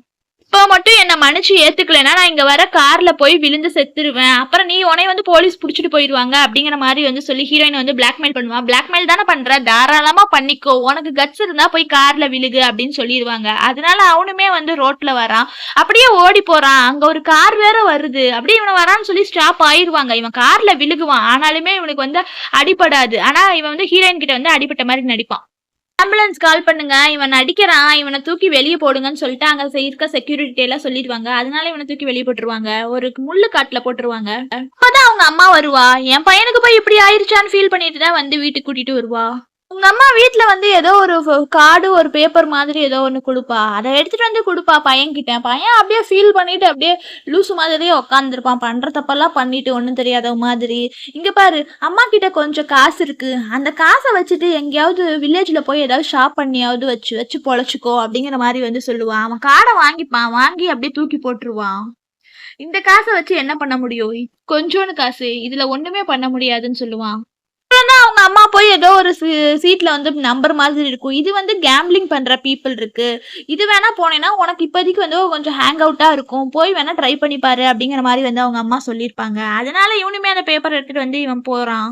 இப்போ மட்டும் என்ன மன்னிச்சு ஏத்துக்கலைன்னா நான் இங்க வர கார்ல போய் விழுந்து செத்துருவேன், அப்புறம் நீ உனைய வந்து போலீஸ் புடிச்சிட்டு போயிடுவாங்க அப்படிங்கிற மாதிரி வந்து சொல்லி ஹீரோயின் வந்து பிளாக்மெயில் பண்ணுவான். பிளாக்மெயில் தானே பண்ற, தாராளமா பண்ணிக்கோ, உனக்கு கட்ஸ் இருந்தா போய் கார்ல விழுகு அப்படின்னு சொல்லிடுவாங்க. அதனால அவனுமே வந்து ரோட்ல வரான், அப்படியே ஓடி போறான். அங்க ஒரு கார் வேற வருது, அப்படியே இவனை வரான்னு சொல்லி ஸ்டாப் ஆயிடுவாங்க. இவன் கார்ல விழுகுவான், ஆனாலுமே இவனுக்கு வந்து அடிபடாது. ஆனா இவன் வந்து ஹீரோயின் கிட்ட வந்து அடிபட்ட மாதிரி நடிப்பான். ஆம்புலன்ஸ் கால் பண்ணுங்க, இவன் அடிக்கிறான், இவனை தூக்கி வெளியே போடுங்கன்னு சொல்லிட்டு அங்க இருக்க செக்யூரிட்டி எல்லாம் சொல்லிடுவாங்க. அதனால இவனை தூக்கி வெளியே போட்டுருவாங்க, ஒரு முள்ளு காட்டுல போட்டுருவாங்க. அப்பதான் அவங்க அம்மா வருவா. என் பையனுக்கு போய் இப்படி ஆயிடுச்சான்னு ஃபீல் பண்ணிட்டு தான் வந்து வீட்டுக்கு கூட்டிட்டு வருவா. உங்க அம்மா வீட்டுல வந்து ஏதோ ஒரு கார்டு ஒரு பேப்பர் மாதிரி ஏதோ ஒண்ணு கொடுப்பா, அதை எடுத்துட்டு வந்து கொடுப்பா பையன்கிட்ட. பையன் அப்படியே ஃபீல் பண்ணிட்டு அப்படியே லூசு மாதிரியே உட்காந்துருப்பான், பண்ற தப்பெல்லாம் பண்ணிட்டு ஒன்னும் தெரியாத மாதிரி. இங்க பாரு, அம்மா கிட்ட கொஞ்சம் காசு இருக்கு, அந்த காசை வச்சுட்டு எங்கேயாவது வில்லேஜ்ல போய் ஏதாவது ஷாப் பண்ணியாவது வச்சு பொழைச்சிக்கோ அப்படிங்கிற மாதிரி வந்து சொல்லுவான். அவன் கார்டை வாங்கிப்பான், வாங்கி அப்படியே தூக்கி போட்டுருவான். இந்த காசை வச்சு என்ன பண்ண முடியும், கொஞ்சோன்னு காசு, இதுல ஒண்ணுமே பண்ண முடியாதுன்னு சொல்லுவான். அவங்க அம்மா போய் ஏதோ ஒரு சீட்ல வந்து நம்பர் மாதிரி இருக்கும், இது வந்து கேம்பிளிங் பண்ற பீப்புள் இருக்கு, இது வேணா போனேன்னா உனக்கு இப்போதைக்கு வந்து கொஞ்சம் ஹேங் அவுட்டா இருக்கும், போய் வேணா ட்ரை பண்ணி பாரு அப்படிங்கிற மாதிரி வந்து அவங்க அம்மா சொல்லியிருப்பாங்க. அதனால இவனுமே அந்த பேப்பர் எடுத்துட்டு வந்து இவன் போறான்.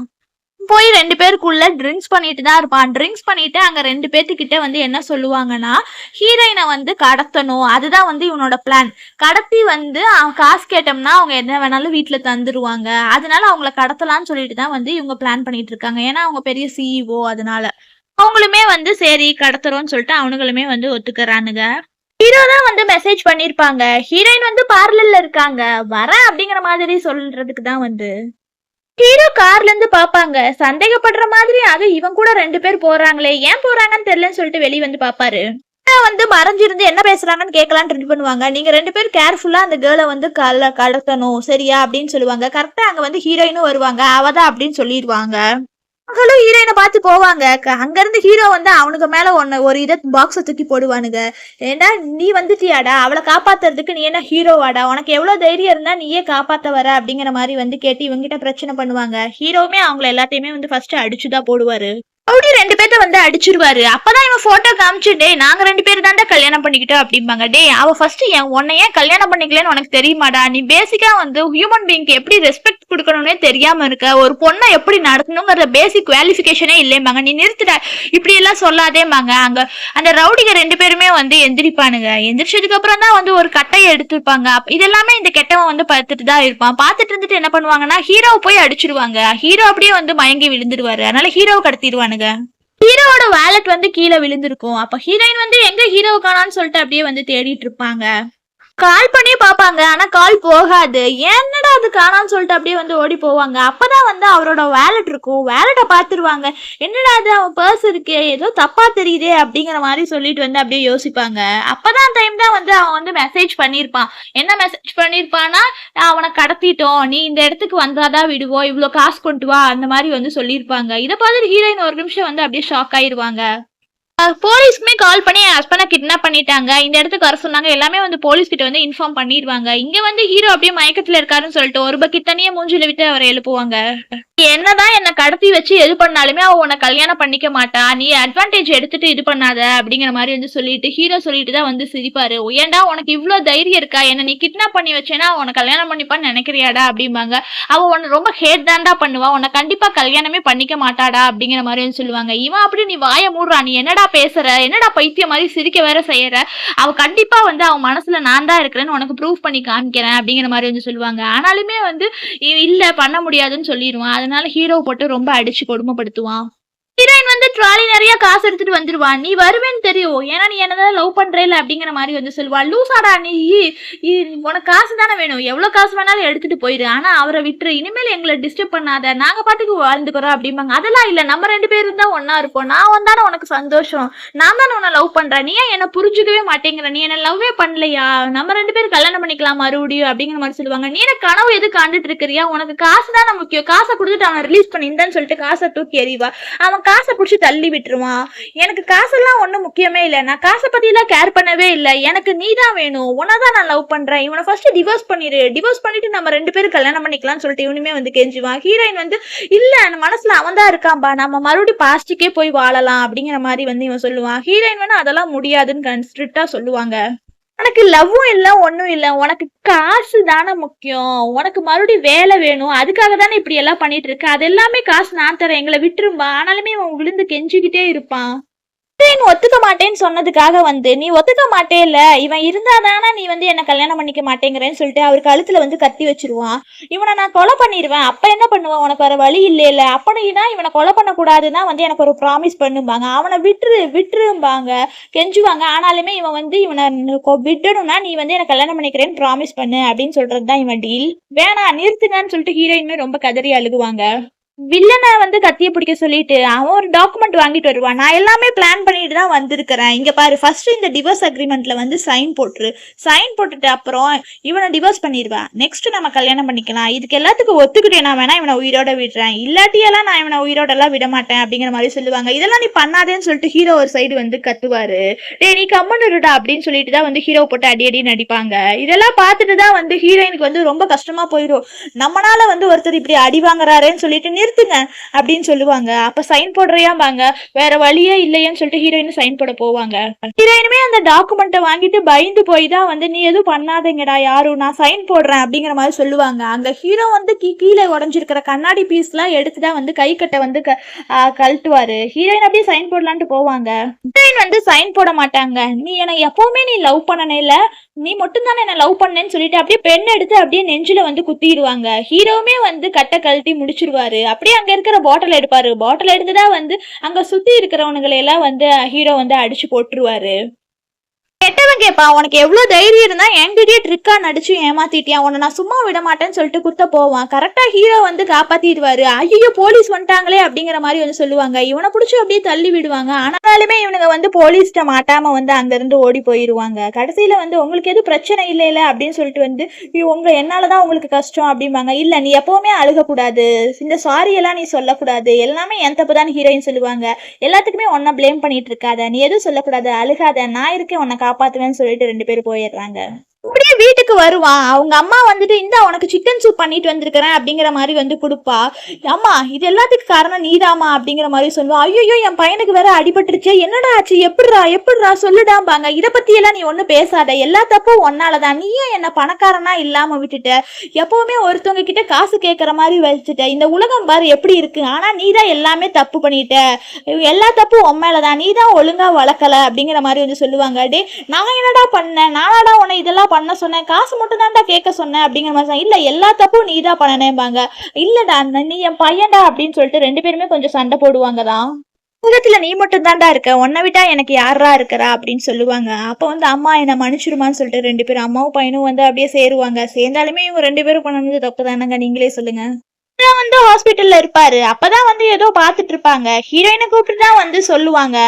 போய் 2 பேருக்குள்ள ட்ரிங்க்ஸ் பண்ணிட்டு தான் இருப்பான். ட்ரிங்க்ஸ் பண்ணிட்டு அங்க 2 பேர்த்துக்கிட்ட வந்து என்ன சொல்லுவாங்கன்னா, ஹீரோயினை வந்து கடத்தணும், அதுதான் வந்து இவனோட பிளான். கடத்தி வந்து அவன் காசு கேட்டோம்னா அவங்க என்ன வேணாலும் வீட்டுல தந்துருவாங்க, அதனால அவங்கள கடத்தலாம்னு சொல்லிட்டு தான் வந்து இவங்க பிளான் பண்ணிட்டு இருக்காங்க. ஏன்னா அவங்க பெரிய சிஇஓ, அதனால அவங்களுமே வந்து சரி கடத்துறோம்னு சொல்லிட்டு அவனுங்களுமே வந்து ஒத்துக்கிறானுங்க. ஹீரோ தான் வந்து மெசேஜ் பண்ணிருப்பாங்க, ஹீரோயின் வந்து பார்லர்ல இருக்காங்க, வரேன் அப்படிங்கிற மாதிரி சொல்றதுக்கு தான் வந்து. ஹீரோ கார்ல இருந்து பாப்பாங்க, சந்தேகப்படுற மாதிரி அது இவன் கூட 2 பேர் போறாங்களே, ஏன் போறாங்கன்னு தெரியலன்னு சொல்லிட்டு வெளியே வந்து பாப்பாரு. வந்து மறைஞ்சிருந்து என்ன பேசுறாங்கன்னு கேட்கலான்னு ட்ரை பண்ணுவாங்க. நீங்க 2 பேர் கேர்ஃபுல்லா அந்த கேர்ளை வந்து கடத்தணும் சரியா அப்படின்னு சொல்லுவாங்க. கரெக்டா அங்க வந்து ஹீரோயினும் வருவாங்க, அவதான் அப்படின்னு சொல்லிடுவாங்க. அவங்களும் ஹீரோயினை பார்த்து போவாங்க. அங்க இருந்து ஹீரோ வந்து அவனுக்கு மேல ஒரு இதை பாக்ஸை தூக்கி போடுவானுங்க. ஏண்டா நீ வந்துட்டியாடா, அவளை காப்பாத்துறதுக்கு நீ என்ன ஹீரோவாடா, உனக்கு எவ்வளவு தைரியம் இருந்தா நீயே காப்பாத்த வர அப்படிங்கிற மாதிரி வந்து கேட்டு இவங்கிட்ட பிரச்சனை பண்ணுவாங்க. ஹீரோவுமே அவங்கள எல்லாத்தையுமே வந்து ஃபர்ஸ்ட் அடிச்சுதான் போடுவாரு. ரவுடி 2 பேர்த்த வந்து அடிச்சிருவாரு. அப்பதான் இவன் போட்டோ காமிச்சு, டே நாங்க 2 பேர் தாண்டா கல்யாணம் பண்ணிக்கிட்டோம் அப்படிம்பாங்க. டே அவ ஃபர்ஸ்ட் உன்னை ஏன் கல்யாணம் பண்ணிக்கலன்னு உனக்கு தெரியுமாடா, நீ பேசிக்கா வந்து ஹியூமன் பீயிங்க்கு எப்படி ரெஸ்பெக்ட் கொடுக்கணும்னே தெரியாம இருக்க, ஒரு பொண்ணை எப்படி நடத்தணுங்கிற பேசிக் குவாலிஃபிகேஷனே இல்லையம்பாங்க. நீ நிறுத்துட, இப்படி எல்லாம் சொல்லாதேம்பாங்க. அங்க அந்த ரவுடிக 2 பேருமே வந்து எந்திரிப்பானுங்க. எந்திரிச்சதுக்கு அப்புறம் தான் வந்து ஒரு கட்டையை எடுத்துப்பாங்க. இதெல்லாமே இந்த கெட்டவன் வந்து பார்த்துட்டு தான் இருப்பான். பார்த்துட்டு இருந்துட்டு என்ன பண்ணுவாங்கன்னா ஹீரோவை போய் அடிச்சிருவாங்க. ஹீரோ அப்படியே வந்து மயங்கி விழுந்துருவாரு. அதனால ஹீரோவை கடத்திடுவானுங்க. ஹீரோவோட வாலெட் வந்து கீழே விழுந்திருக்கும். அப்ப ஹீரோயின் வந்து எங்க ஹீரோ காணான்னு சொல்லிட்டு அப்படியே வந்து தேடிட்டு இருப்பாங்க. கால் பண்ணி பாப்பாங்க, ஆனா கால் போகாது. என்னடா அது காணான்னு சொல்லிட்டு அப்படியே வந்து ஓடி போவாங்க. அப்பதான் வந்து அவரோட வேலட் இருக்கும். வேலட்டை பாத்துருவாங்க. என்னடா அது அவன் பர்ஸ் இருக்கு, ஏதோ தப்பா தெரியுதே அப்படிங்கிற மாதிரி சொல்லிட்டு வந்து அப்படியே யோசிப்பாங்க. அப்பதான் டைம் தான் வந்து அவன் வந்து மெசேஜ் பண்ணிருப்பான். என்ன மெசேஜ் பண்ணிருப்பான்னா, அவனை கடத்திட்டோம், நீ இந்த இடத்துக்கு வந்தாதான் விடுவோம், இவ்வளவு காசு கொண்டு வா, அந்த மாதிரி வந்து சொல்லியிருப்பாங்க. இதை பார்த்துட்டு ஹீரோயின் ஒரு நிமிஷம் வந்து அப்படியே ஷாக் ஆயிருவாங்க. போலீஸ்க்குமே கால் பண்ணி என் ஹஸ்பண்டை கிட்னாப் பண்ணிட்டாங்க, இந்த இடத்துக்கு வர சொன்னாங்க, எல்லாமே வந்து போலீஸ் கிட்ட வந்து இன்ஃபார்ம் பண்ணிடுவாங்க. இங்க வந்து ஹீரோ அப்படியே மயக்கத்துல இருக்காருன்னு சொல்லிட்டு ஒரு பக்கெட் தனியா மூஞ்சில விட்டு அவரை எழுப்புவாங்க. என்னதான் என்ன கடத்தி வச்சு எது பண்ணாலுமே அவ உன்னை கல்யாணம் பண்ணிக்க மாட்டா, நீ அட்வான்டேஜ் எடுத்துட்டு இது பண்ணாத அப்படிங்கிற மாதிரி வந்து சொல்லிட்டு ஹீரோ சொல்லிட்டு தான் வந்து சிரிப்பாரு. ஏன்டா உனக்கு இவ்வளவு தைரியம் இருக்கா, என்ன நீ கிட்னாப் பண்ணி வச்சேன்னா உன்னை கல்யாணம் பண்ணிப்பான்னு நினைக்கிறியாடா அப்படிம்பாங்க. அவ உன்னை ரொம்ப ஹேட் தான்டா பண்ணுவா, உன்னை கண்டிப்பா கல்யாணமே பண்ணிக்க மாட்டாடா அப்படிங்கிற மாதிரி வந்து சொல்லுவாங்க. இவன் அப்படி நீ வாய மூடுறா, நீ என்னடா பேசுற, என்னடா பைத்தியம் மாதிரி சிரிக்க வேற செய்யற, அவ கண்டிப்பா வந்து அவன் மனசுல நான் தான் இருக்கிறேன்னு உனக்கு ப்ரூவ் பண்ணி காமிக்கிறேன் அப்படிங்கிற மாதிரி வந்து சொல்லுவாங்க. ஆனாலுமே வந்து இல்ல பண்ண முடியாதுன்னு சொல்லிடுவான். அதனால ஹீரோ போட்டு ரொம்ப அடிச்சு கொடுமைப்படுத்துவான். ஹீரோயின் வந்து ட்ராலி நிறைய காசு எடுத்துட்டு வந்துருவான். நீ வருவேன்னு தெரியும், ஏன்னா நீ என்னதான் லவ் பண்றேல அப்படிங்கிற மாதிரி வந்து சொல்லுவா. லூசாடா நீ, உனக்கு காசு தானே வேணும், எவ்வளவு காசு வேணாலும் எடுத்துட்டு போயிரு, ஆனா அவரை விட்டுரு, இனிமேல் எங்களை டிஸ்டர்ப் பண்ணாத, நாங்க பாட்டுக்கு வாழ்ந்துக்கிறோம் அப்படிம்பாங்க. அதெல்லாம் இல்ல, நம்ம 2 பேரும் தான் ஒன்னா இருப்போம், நான் வந்தானே உனக்கு சந்தோஷம், நான் தானே உன்னை லவ் பண்றேன், நீ ஏன் என்ன புரிஞ்சுக்கவே மாட்டேங்கிற, நீ என்ன லவ்வே பண்ணலையா, நம்ம 2 பேரும் கல்யாணம் பண்ணிக்கலாம் மறுபடியும் அப்படிங்கிற மாதிரி சொல்லுவாங்க. நீ என்ன கனவு எது காண்டுட்டு இருக்கிறியா, உனக்கு காசு தானே முக்கியம், காசை கொடுத்துட்டு அவனை ரிலீஸ் பண்ணிருந்தான்னு சொல்லிட்டு காசை தூக்கி எறிவா. அவன் காசை புடிச்சு தள்ளி விட்டுருவான். எனக்கு காசெல்லாம் ஒண்ணும் முக்கியமே இல்ல, நான் காசை பத்தி எல்லாம் கேர் பண்ணவே இல்ல, எனக்கு நீ தான் வேணும், உன்னதான் நான் லவ் பண்றேன், இவனை ஃபர்ஸ்ட் டிவோர்ஸ் பண்ணிரு, டிவோர்ஸ் பண்ணிட்டு நம்ம 2 பேரும் கல்யாணம் பண்ணிக்கலாம்னு சொல்லிட்டு இவனுமே வந்து கெஞ்சுவான். ஹீரோயின் வந்து இல்ல மனசுல அவன் தான் இருக்கான்பா, நம்ம மறுபடியும் பாஸ்டுக்கே போய் வாழலாம் அப்படிங்கிற மாதிரி வந்து இவன் சொல்லுவான். ஹீரோயின் வந்து அதெல்லாம் முடியாதுன்னு ஸ்ட்ரிக்டா சொல்லுவாங்க. உனக்கு லவ்வும் இல்ல ஒன்னும் இல்ல, உனக்கு காசு தானே முக்கியம், உனக்கு மறுபடியும் வேலை வேணும், அதுக்காக தானே இப்படி எல்லாம் பண்ணிட்டு இருக்க, அது எல்லாமே காசு நான் தரேன், எங்களை விட்டுரும்பா. ஆனாலுமே இவன் விழுந்து கெஞ்சிக்கிட்டே இருப்பான். ஒத்துக்க மாட்டேன்னு சொன்னதுக்காக வந்து நீ ஒத்துக்க மாட்டே இல்ல, இவன் இருந்தாதானா நீ வந்து என்ன கல்யாணம் பண்ணிக்க மாட்டேங்கிறேன்னு சொல்லிட்டு அவர் கழுத்துல வந்து கத்தி வச்சிருவான். இவனை நான் கொலை பண்ணிடுவேன், அப்ப என்ன பண்ணுவான், உனக்கு வேற வழி இல்ல, அப்படின்னா இவனை கொலை பண்ண கூடாதுன்னா வந்து எனக்கு ஒரு ப்ராமிஸ் பண்ணுவாங்க, அவனை விட்டுரும்பாங்க, கெஞ்சுவாங்க. ஆனாலுமே இவன் வந்து இவனை விட்டணும்னா நீ வந்து என்ன கல்யாணம் பண்ணிக்கிறேன்னு ப்ராமிஸ் பண்ணு அப்படின்னு சொல்றதுதான் இவன் டீல். வேணாம் நிறுத்துங்கன்னு சொல்லிட்டு ஹீரோயினுமே ரொம்ப கதறி அழுகுவாங்க. வில்லனை வந்து கத்திய பிடிக்க சொல்லிட்டு அவன் ஒரு டாக்குமெண்ட் வாங்கிட்டு வருவான். நான் எல்லாமே பிளான் பண்ணிட்டு தான் வந்திருக்கிறேன், இங்க பாரு, ஃபர்ஸ்ட் இந்த டிவோர்ஸ் அக்ரிமெண்ட்ல வந்து சைன் போட்டுட்டு அப்புறம் இவனை டிவோர்ஸ் பண்ணிடுவேன், நெக்ஸ்ட் நம்ம கல்யாணம் பண்ணிக்கலாம், இதுக்கு எல்லாத்துக்கும் ஒத்துக்கிட்டேனா வேணா இவனை உயிரோட விடுறேன், இல்லாட்டியெல்லாம் நான் இவனை உயிரோட எல்லாம் விட மாட்டேன் அப்படிங்கிற மாதிரி சொல்லுவாங்க. இதெல்லாம் நீ பண்ணாதேன்னு சொல்லிட்டு ஹீரோ ஒரு சைடு வந்து கத்துவாரு. டே நீ கம்மன்னுடா அப்படின்னு சொல்லிட்டு தான் வந்து ஹீரோ போட்டு அடி நடிப்பாங்க. இதெல்லாம் பார்த்துட்டு தான் வந்து ஹீரோயினுக்கு வந்து ரொம்ப கஷ்டமா போயிடும். நம்மளால வந்து ஒருத்தர் இப்படி அடி வாங்குறாருன்னு சொல்லிட்டு நிறுத்துங்க அப்படின்னு சொல்லுவாங்க. அப்ப சைன் போடுறியாம்பாங்க. வேற வழியே இல்லையேன்னு சொல்லிட்டு ஹீரோயின் சைன் போட போவாங்க. ஹீரோயினுமே அந்த டாக்குமெண்ட்டை வாங்கிட்டு பயந்து போய் தான் வந்து நீ எதுவும் பண்ணாதீங்கடா யாரும், நான் சைன் போடுறேன் அப்படிங்கிற மாதிரி சொல்லுவாங்க. அங்க ஹீரோ வந்து கீழே உடஞ்சிருக்கிற கண்ணாடி பீஸ் எல்லாம் எடுத்துதான் வந்து கை கட்ட வந்து கழட்டுவாரு. ஹீரோயின் அப்படியே சைன் போடலான்ட்டு போவாங்க. ஹீரோயின் வந்து சைன் போட மாட்டாங்க. நீ எனக்கு எப்பவுமே நீ லவ் பண்ணனே இல்ல, நீ மட்டும் தானே என்ன லவ் பண்ணேன்னு சொல்லிட்டு அப்படியே பெண் எடுத்து அப்படியே நெஞ்சில வந்து குத்திடுவாங்க. ஹீரோவுமே வந்து கட்டை கழட்டி முடிச்சிருவாரு. அப்படியே அங்க இருக்கிற பாட்டில் எடுப்பாரு. பாட்டில் எடுத்துதான் வந்து அங்க சுத்தி இருக்கிறவனுங்களை எல்லாம் வந்து ஹீரோ வந்து அடிச்சு போட்டுருவாரு. கெட்டவன் கேப்பா, உனக்கு எவ்வளவு தைரியம் இருந்தா என்கிட்டயே ட்ரிக்கா நடிச்சு ஏமாத்திட்டியா, உன்னை நான் சும்மா விட மாட்டேன்னு சொல்லிட்டு குத்த போவான். கரெக்டா ஹீரோ வந்து காப்பாத்திடுவாரு. ஐயோ போலீஸ் வந்துட்டாங்களே அப்படிங்கிற மாதிரி வந்து சொல்லுவாங்க. இவனை பிடிச்சி அப்படியே தள்ளி விடுவாங்க. ஆனாலுமே இவனுங்க வந்து போலீஸ்ட மாட்டாம வந்து அங்க இருந்து ஓடி போயிருவாங்க. கடைசியில வந்து உங்களுக்கு எதுவும் பிரச்சனை இல்லையில அப்படின்னு சொல்லிட்டு வந்து உங்க என்னாலதான் உங்களுக்கு கஷ்டம் அப்படிம்பாங்க. இல்ல நீ எப்பவுமே அழுகக்கூடாது, இந்த சாரி எல்லாம் நீ சொல்லக்கூடாது, எல்லாமே என் தப்பு தான் ஹீரோயின் சொல்லுவாங்க. எல்லாத்துக்குமே உன்னை பிளேம் பண்ணிட்டு இருக்காத, நீ எதுவும் சொல்லக்கூடாது, அழுகாத, நான் இருக்கேன் உன்னை காப்பாத்துவேன்னு சொல்லிட்டு 2 பேரும் போயிடுறாங்க. அப்படியே வீட்டுக்கு வருவான். அவங்க அம்மா வந்துட்டு இந்த உனக்கு சிக்கன் சூப் பண்ணிட்டு வந்திருக்கிறேன் அப்படிங்கிற மாதிரி வந்து கொடுப்பா. அம்மா இது எல்லாத்துக்கும் காரணம் நீதாமா அப்படிங்கிற மாதிரி சொல்லுவா. ஐயோ என் பையனுக்கு வேற அடிபட்டுருச்சு, என்னடா ஆச்சு, எப்படிடா சொல்லுடாம்பாங்க. இதை பத்தி எல்லாம் நீ ஒன்னும் பேசாத, எல்லா தப்பும் ஒன்னாலதான், நீயும் என்ன பணக்காரனா இல்லாம விட்டுட்ட, எப்பவுமே ஒருத்தவங்க கிட்ட காசு கேட்கற மாதிரி வச்சுட்ட, இந்த உலகம் பாரு எப்படி இருக்கு, ஆனா நீதான் எல்லாமே தப்பு பண்ணிட்ட, எல்லா தப்பும் உண்மையிலதான், நீதான் ஒழுங்கா வளர்க்கல அப்படிங்கிற மாதிரி வந்து சொல்லுவாங்க. டே நான் என்னடா பண்ணேன், நானாடா உன்னை இதெல்லாம் பண்ண சொன்னேன், காசு மட்டும் தான்டா கேட்க சொன்னேன் அப்படிங்கிற மாதிரி. இல்ல எல்லா தப்பும் நீ தான் பண்ணனேம்பாங்க. இல்லடா நீ என் பையன்டா அப்படின்னு சொல்லிட்டு 2 பேருமே கொஞ்சம் சண்டை போடுவாங்க தான். உலகத்துல நீ மட்டும் தான்டா இருக்க, உன்னை விட்டா எனக்கு யாரா இருக்கிறா அப்படின்னு சொல்லுவாங்க. அப்ப வந்து அம்மா என்ன மன்னிச்சிருமான்னு சொல்லிட்டு 2 பேரும் அம்மாவும் பையனும் வந்து அப்படியே சேருவாங்க. சேர்ந்தாலுமே இவங்க 2 பேரும் பண்ணது தப்பு தானங்க, நீங்களே சொல்லுங்க. வந்து ஹாஸ்பிட்டல்ல இருப்பாரு. அப்பதான் வந்து ஏதோ பாத்துட்டு இருப்பாங்க. ஹீரோயினை கூப்பிட்டு தான் வந்து சொல்லுவாங்க.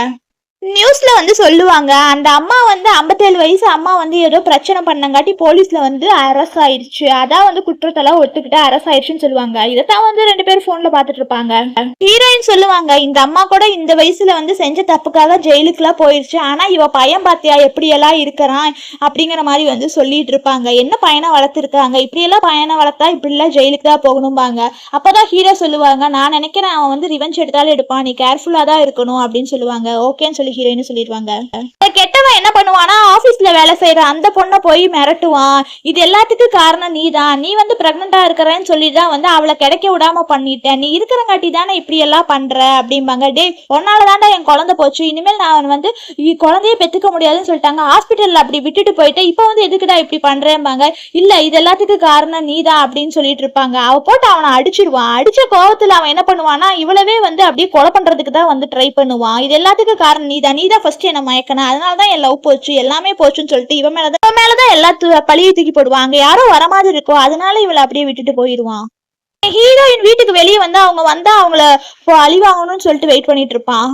நியூஸ்ல வந்து சொல்லுவாங்க, அந்த அம்மா வந்து 57 வயசு அம்மா வந்து ஏதோ பிரச்சனை பண்ணங்காட்டி போலீஸ்ல வந்து அரெஸ்ட் ஆயிடுச்சு, அதான் வந்து குற்றத்தெல்லாம் ஒத்துக்கிட்டு அரெஸ்ட் ஆயிடுச்சுன்னு சொல்லுவாங்க. இதைத்தான் வந்து 2 பேரும் போன்ல பாத்துட்டு இருப்பாங்க. ஹீரோயின் சொல்லுவாங்க, இந்த அம்மா கூட இந்த வயசுல வந்து செஞ்ச தப்புக்காக ஜெயிலுக்குலாம் போயிருச்சு, ஆனா இவ பையன் பாத்தியா எப்படி எல்லாம் இருக்கிறான் அப்படிங்கிற மாதிரி வந்து சொல்லிட்டு இருப்பாங்க. என்ன பையனை வளர்த்துருக்காங்க, இப்படி எல்லாம் பையனை வளர்த்தா இப்படி எல்லாம் ஜெயிலுக்கு தான் போகணும்பாங்க. அப்பதான் ஹீரோ சொல்லுவாங்க, நான் நினைக்கிறேன் அவன் வந்து ரிவெஞ்ச் எடுத்தாலும் எடுப்பான், நீ கேர்ஃபுல்லா தான் இருக்கணும் அப்படின்னு சொல்லுவாங்க. ஓகேன்னு சொல்லி ஹீரோயின் சொல்லிடுவாங்க. கெட்டவன் என்ன பண்ணுவானா, ஆபீஸ்ல வேலை செய்யற அந்த பொண்ணை போய் மிரட்டுவான். இது எல்லாத்துக்கும் காரணம் நீதான், நீ வந்து பிரெக்னண்டா இருக்கிறேன்னு சொல்லிதான் வந்து அவளை கிடைக்க விடாம பண்ணிட்ட, நீ இருக்கிறங்காட்டி தானே இப்படி எல்லாம் பண்ற அப்படிம்பாங்க. டே ஒன்னாலதான்டா என் குழந்தை போச்சு, இனிமேல் நான் வந்து குழந்தைய பெத்துக்க முடியாதுன்னு சொல்லிட்டாங்க, ஹாஸ்பிட்டல்ல அப்படி விட்டுட்டு போயிட்டு இப்ப வந்து எதுக்குடா இப்படி பண்றேன்பாங்க. இல்ல இது எல்லாத்துக்கும் காரணம் நீதான் அப்படின்னு சொல்லிட்டு இருப்பாங்க. அவ போட்டு அவனை அடிச்சிருவான். அடிச்ச கோவத்துல அவன் என்ன பண்ணுவானா, இவ்வளவே வந்து அப்படியே கொலை பண்றதுக்கு தான் வந்து ட்ரை பண்ணுவான். இது எல்லாத்துக்கும் காரணம் நீதான் ஃபர்ஸ்ட் என்ன மயக்கன, அதனாலதான் என் லவ் போச்சு, எல்லாமே போச்சுன்னு சொல்லிட்டு இவன் மேலதான் எல்லா பழியை தூக்கி போடுவாங்க. யாரோ வர மாதிரி இருக்கோ அதனால இவளை அப்படியே விட்டுட்டு போயிடுவான். ஹீரோயின் வீட்டுக்கு வெளியே வந்து அவங்க வந்தா அவங்கள அழிவாங்கணும்னு சொல்லிட்டு வெயிட் பண்ணிட்டு இருப்பான்.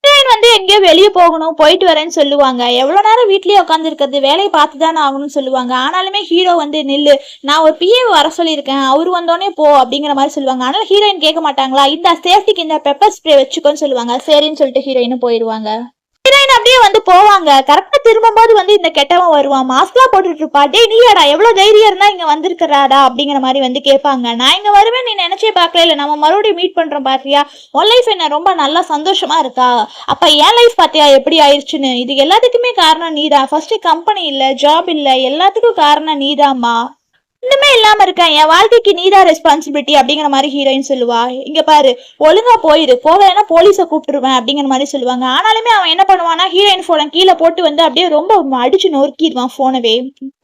ஹீரோயின் வந்து எங்கேயோ வெளியே போகணும், போயிட்டு வரேன்னு சொல்லுவாங்க. எவ்வளவு நேரம் வீட்லயே உட்காந்து இருக்கிறது, வேலையை பார்த்துதானே ஆகணும்னு சொல்லுவாங்க. ஆனாலுமே ஹீரோ வந்து நில்லு, நான் ஒரு பிஏ வர சொல்லியிருக்கேன், அவரு வந்தோடனே போ அப்படிங்கிற மாதிரி சொல்லுவாங்க. ஆனால் ஹீரோயின் கேட்க மாட்டாங்களா, இந்த சேஃப்டிக்கு இந்த பெப்பர் ஸ்ப்ரே வச்சுக்கோன்னு சொல்லுவாங்க. சரின்னு சொல்லிட்டு ஹீரோயினும் போயிடுவாங்க. ஹீரோயின் அப்படியே வந்து போவாங்க. கரெக்டா திரும்பும்போது வந்து இந்த கெட்டவன் வருவான், மாஸ்க்லாம் போட்டுட்டு இருப்பா. டே நீயாடா, எவ்வளவு தைரியம் இருந்தா இங்க வந்திருக்கிறாடா அப்படிங்கிற மாதிரி வந்து கேட்பாங்க. நான் இங்க வருவேன் நீ நினைச்சே பார்க்கல, இல்ல நம்ம மறுபடியும் மீட் பண்றோம் பாத்தியா, உன் லைஃப் என்ன ரொம்ப நல்லா சந்தோஷமா இருக்கா, அப்ப என் லைஃப் பாத்தியா எப்படி ஆயிடுச்சுன்னு, இது எல்லாத்துக்குமே காரணம் நீதான், ஃபர்ஸ்ட் கம்பெனி இல்ல, ஜாப் இல்ல, எல்லாத்துக்கும் காரணம் நீதாம்மா, இன்னுமே இல்லாம இருக்கேன், என் வாழ்க்கைக்கு நீதான் ரெஸ்பான்சிபிலிட்டி அப்படிங்கிற மாதிரி ஹீரோயின் சொல்லுவா. இங்க பாரு ஒழுங்கா போயிரு, போகலைன்னா போலீஸை கூப்பிட்டுருவேன் அப்படிங்கிற மாதிரி சொல்லுவாங்க. ஆனாலுமே அவன் என்ன பண்ணுவானா, ஹீரோயின் போனை கீழே போட்டு வந்து அப்படியே ரொம்ப அடிச்சு நொறுக்கிடுவான் போனவே.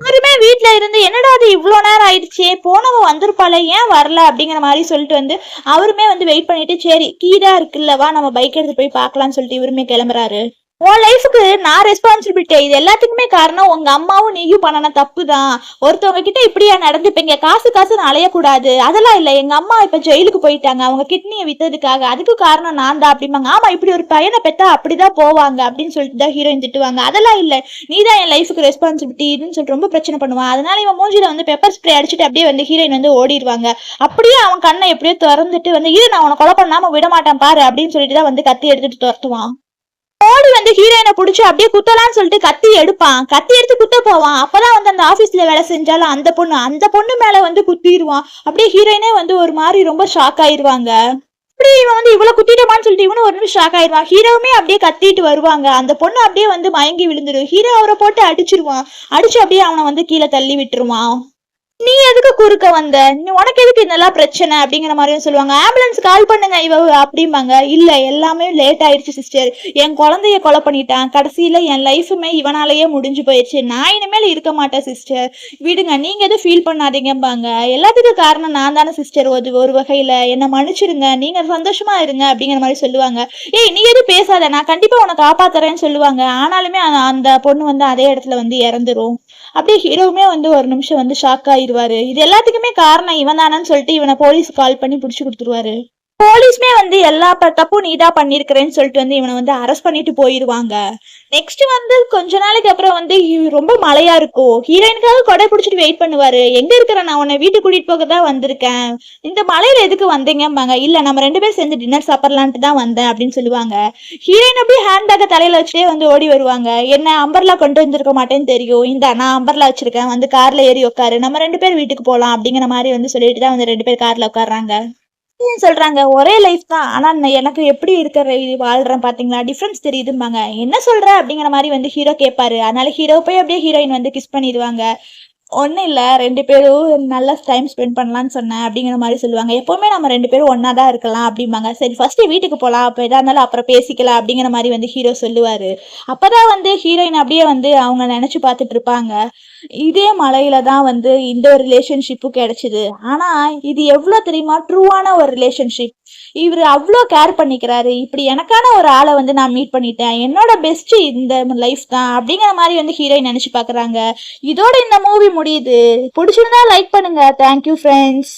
யாருமே வீட்டுல இருந்து என்னடா அது இவ்வளவு நேரம் ஆயிடுச்சே, போனவ வந்திருப்பாள ஏன் வரல அப்படிங்கிற மாதிரி சொல்லிட்டு வந்து அவருமே வந்து வெயிட் பண்ணிட்டு, சரி கீழா இருக்குல்லவா நம்ம பைக் எடுத்து போய் பார்க்கலாம்னு சொல்லிட்டு இவருமே கிளம்புறாரு. உன் லைஃபுக்கு நான் ரெஸ்பான்சிபிலிட்டி, இது எல்லாத்துக்குமே காரணம் உங்க அம்மாவும் நீயும் பண்ணன தப்பு தான், ஒருத்தவங்க கிட்ட இப்படியா நடந்துப்பீங்க, காசுன்னு அலையக்கூடாது, அதெல்லாம் இல்லை, எங்க அம்மா இப்ப ஜெயிலுக்கு போயிட்டாங்க அவங்க கிட்னியை வித்ததுக்காக, அதுக்கு காரணம் நான் தான் அப்படிம்பாங்க. ஆமா இப்படி ஒரு பையனை பெத்தா அப்படிதான் போவாங்க அப்படின்னு சொல்லிட்டு தான் ஹீரோயின் திட்டுவாங்க. அதெல்லாம் இல்லை, நீதான் என் லைஃபுக்கு ரெஸ்பான்சிபிலிட்டின்னு சொல்லிட்டு ரொம்ப பிரச்சனை பண்ணுவான். அதனால இவன் மூஞ்சில வந்து பெப்பர் ஸ்ப்ரே அடிச்சுட்டு அப்படியே வந்து ஹீரோயின் வந்து ஓடிடுவாங்க. அப்படியே அவன் கண்ணை எப்படியோ திறந்துட்டு வந்து இது நான் உன கொலை பண்ணாம விட மாட்டேன் பாரு அப்படின்னு சொல்லிட்டு தான் வந்து கத்தி எடுத்துட்டு துரத்துவான். ஓடி வந்து ஹீரோயினை பிடிச்சி அப்படியே குத்தலான்னு சொல்லிட்டு கத்தி எடுப்பான். கத்தி எடுத்து குத்த போவான். அப்பதான் வந்து அந்த ஆபீஸ்ல வேலை செஞ்சாலும் அந்த பொண்ணு மேல வந்து குத்திடுவான். அப்படியே ஹீரோயினே வந்து ஒரு மாதிரி ரொம்ப ஷாக் ஆயிருவாங்க. அப்படி இவன் வந்து இவ்வளவு குத்திட்டமான்னு சொல்லிட்டு இவனும் ஒரு நிமிஷம் ஷாக் ஆயிடுவான். ஹீரோவுமே அப்படியே கத்திட்டு வருவாங்க. அந்த பொண்ணு அப்படியே வந்து மயங்கி விழுந்துடும். ஹீரோ அவரை போட்டு அடிச்சிருவான். அடிச்சு அப்படியே அவனை வந்து கீழே தள்ளி விட்டுருவான். நீ எதுக்கு குறுக்க வந்த, நீ உனக்கு எதுக்கு இதெல்லாம் பிரச்சனை அப்படிங்கிற மாதிரியும் சொல்லுவாங்க. ஆம்புலன்ஸ் கால் பண்ணுங்க இவ அப்படிம்பாங்க. இல்ல எல்லாமே லேட் ஆயிடுச்சு சிஸ்டர், என் குழந்தைய கொலை பண்ணிட்டான், கடைசியில என் லைஃபுமே இவனாலேயே முடிஞ்சு போயிடுச்சு, நான் இனிமேல் இருக்க மாட்டேன் சிஸ்டர், விடுங்க, நீங்க எதுவும் ஃபீல் பண்ணாதீங்கம்பாங்க. எல்லாத்துக்கும் காரணம் நான் தானே சிஸ்டர், ஒரு வகையில என்னை மன்னிச்சிருங்க, நீங்க சந்தோஷமா இருங்க அப்படிங்கிற மாதிரி சொல்லுவாங்க. ஏய் நீ எதுவும் பேசாத, நான் கண்டிப்பா உன்னை காப்பாத்துறேன்னு சொல்லுவாங்க. ஆனாலுமே அந்த பொண்ணு வந்து அதே இடத்துல வந்து இறந்துரும். அப்படியே ஹீரோவுமே வந்து ஒரு நிமிஷம் வந்து ஷாக் ஆயிடுவாரு. இது எல்லாத்துக்குமே காரணம் இவன் தானன்னு சொல்லிட்டு இவனை போலீஸ் கால் பண்ணி பிடிச்சு கொடுத்துருவாரு. போலீஸ்மே வந்து எல்லா தப்பும் நீதான் பண்ணிருக்கிறேன்னு சொல்லிட்டு வந்து இவனை வந்து அரெஸ்ட் பண்ணிட்டு போயிருவாங்க. நெக்ஸ்ட் வந்து கொஞ்ச நாளைக்கு அப்புறம் வந்து ரொம்ப மழையா இருக்கும். ஹீரோயினுக்காக கொடை பிடிச்சிட்டு வெயிட் பண்ணுவாரு. எங்க இருக்கிற, நான் உன்னை வீட்டுக்கு கூட்டிட்டு போக தான் வந்திருக்கேன், இந்த மலையில எதுக்கு வந்தீங்கம்பாங்க. இல்ல நம்ம 2 பேரும் சேர்ந்து டின்னர் சாப்பிடலான்ட்டு தான் வந்தேன் அப்படின்னு சொல்லுவாங்க. ஹீரோயின் அப்படியே ஹேண்ட்பேக்கை தலையில வச்சுட்டே வந்து ஓடி வருவாங்க. என்ன அம்பர்லா கொண்டு வந்திருக்க மாட்டேன்னு தெரியும், இந்த நான் அம்பர்லா வச்சிருக்கேன், வந்து கார்ல ஏறி உட்காரு, நம்ம 2 பேர் வீட்டுக்கு போலாம் அப்படிங்கிற மாதிரி வந்து சொல்லிட்டு தான் வந்து 2 பேர் கார்ல உட்காடுறாங்க. சொல்றாங்க ஒரே லைஃப் தான், ஆனா எனக்கு எப்படி இருக்கிற வாழ்றேன் பாத்தீங்களா, டிஃபரன்ஸ் தெரியுதும்பாங்க. என்ன சொல்ற அப்படிங்கிற மாதிரி வந்து ஹீரோ கேட்பாரு. அதனால ஹீரோ போய் அப்படியே ஹீரோயின் வந்து கிஸ் பண்ணிடுவாங்க. ஒன்றும் இல்லை, 2 பேரும் நல்லா டைம் ஸ்பெண்ட் பண்ணலான்னு சொன்னேன் அப்படிங்கிற மாதிரி சொல்லுவாங்க. எப்போவுமே நம்ம 2 பேரும் ஒன்றா தான் இருக்கலாம் அப்படிம்பாங்க. சரி ஃபஸ்ட்டு வீட்டுக்கு போகலாம், அப்போ எதாக இருந்தாலும் அப்புறம் பேசிக்கலாம் அப்படிங்கிற மாதிரி வந்து ஹீரோ சொல்லுவார். அப்போ தான் வந்து ஹீரோயின் அப்படியே வந்து அவங்க நினச்சி பார்த்துட்டு இருப்பாங்க. இதே மலையில தான் வந்து இந்த ஒரு ரிலேஷன்ஷிப்பும் கிடைச்சிது. ஆனால் இது எவ்வளோ தெரியுமா ட்ரூவான ஒரு ரிலேஷன்ஷிப். இவர் அவ்வளோ கேர் பண்ணிக்கிறாரு. இப்படி எனக்கான ஒரு ஆளை வந்து நான் மீட் பண்ணிட்டேன், என்னோட பெஸ்ட் இந்த லைஃப் தான் அப்படிங்கிற மாதிரி வந்து ஹீரோயின் நினச்சி பார்க்குறாங்க. இதோட இந்த மூவி முடியுது. பிடிச்சிருந்தா லைக் பண்ணுங்க. Thank you friends.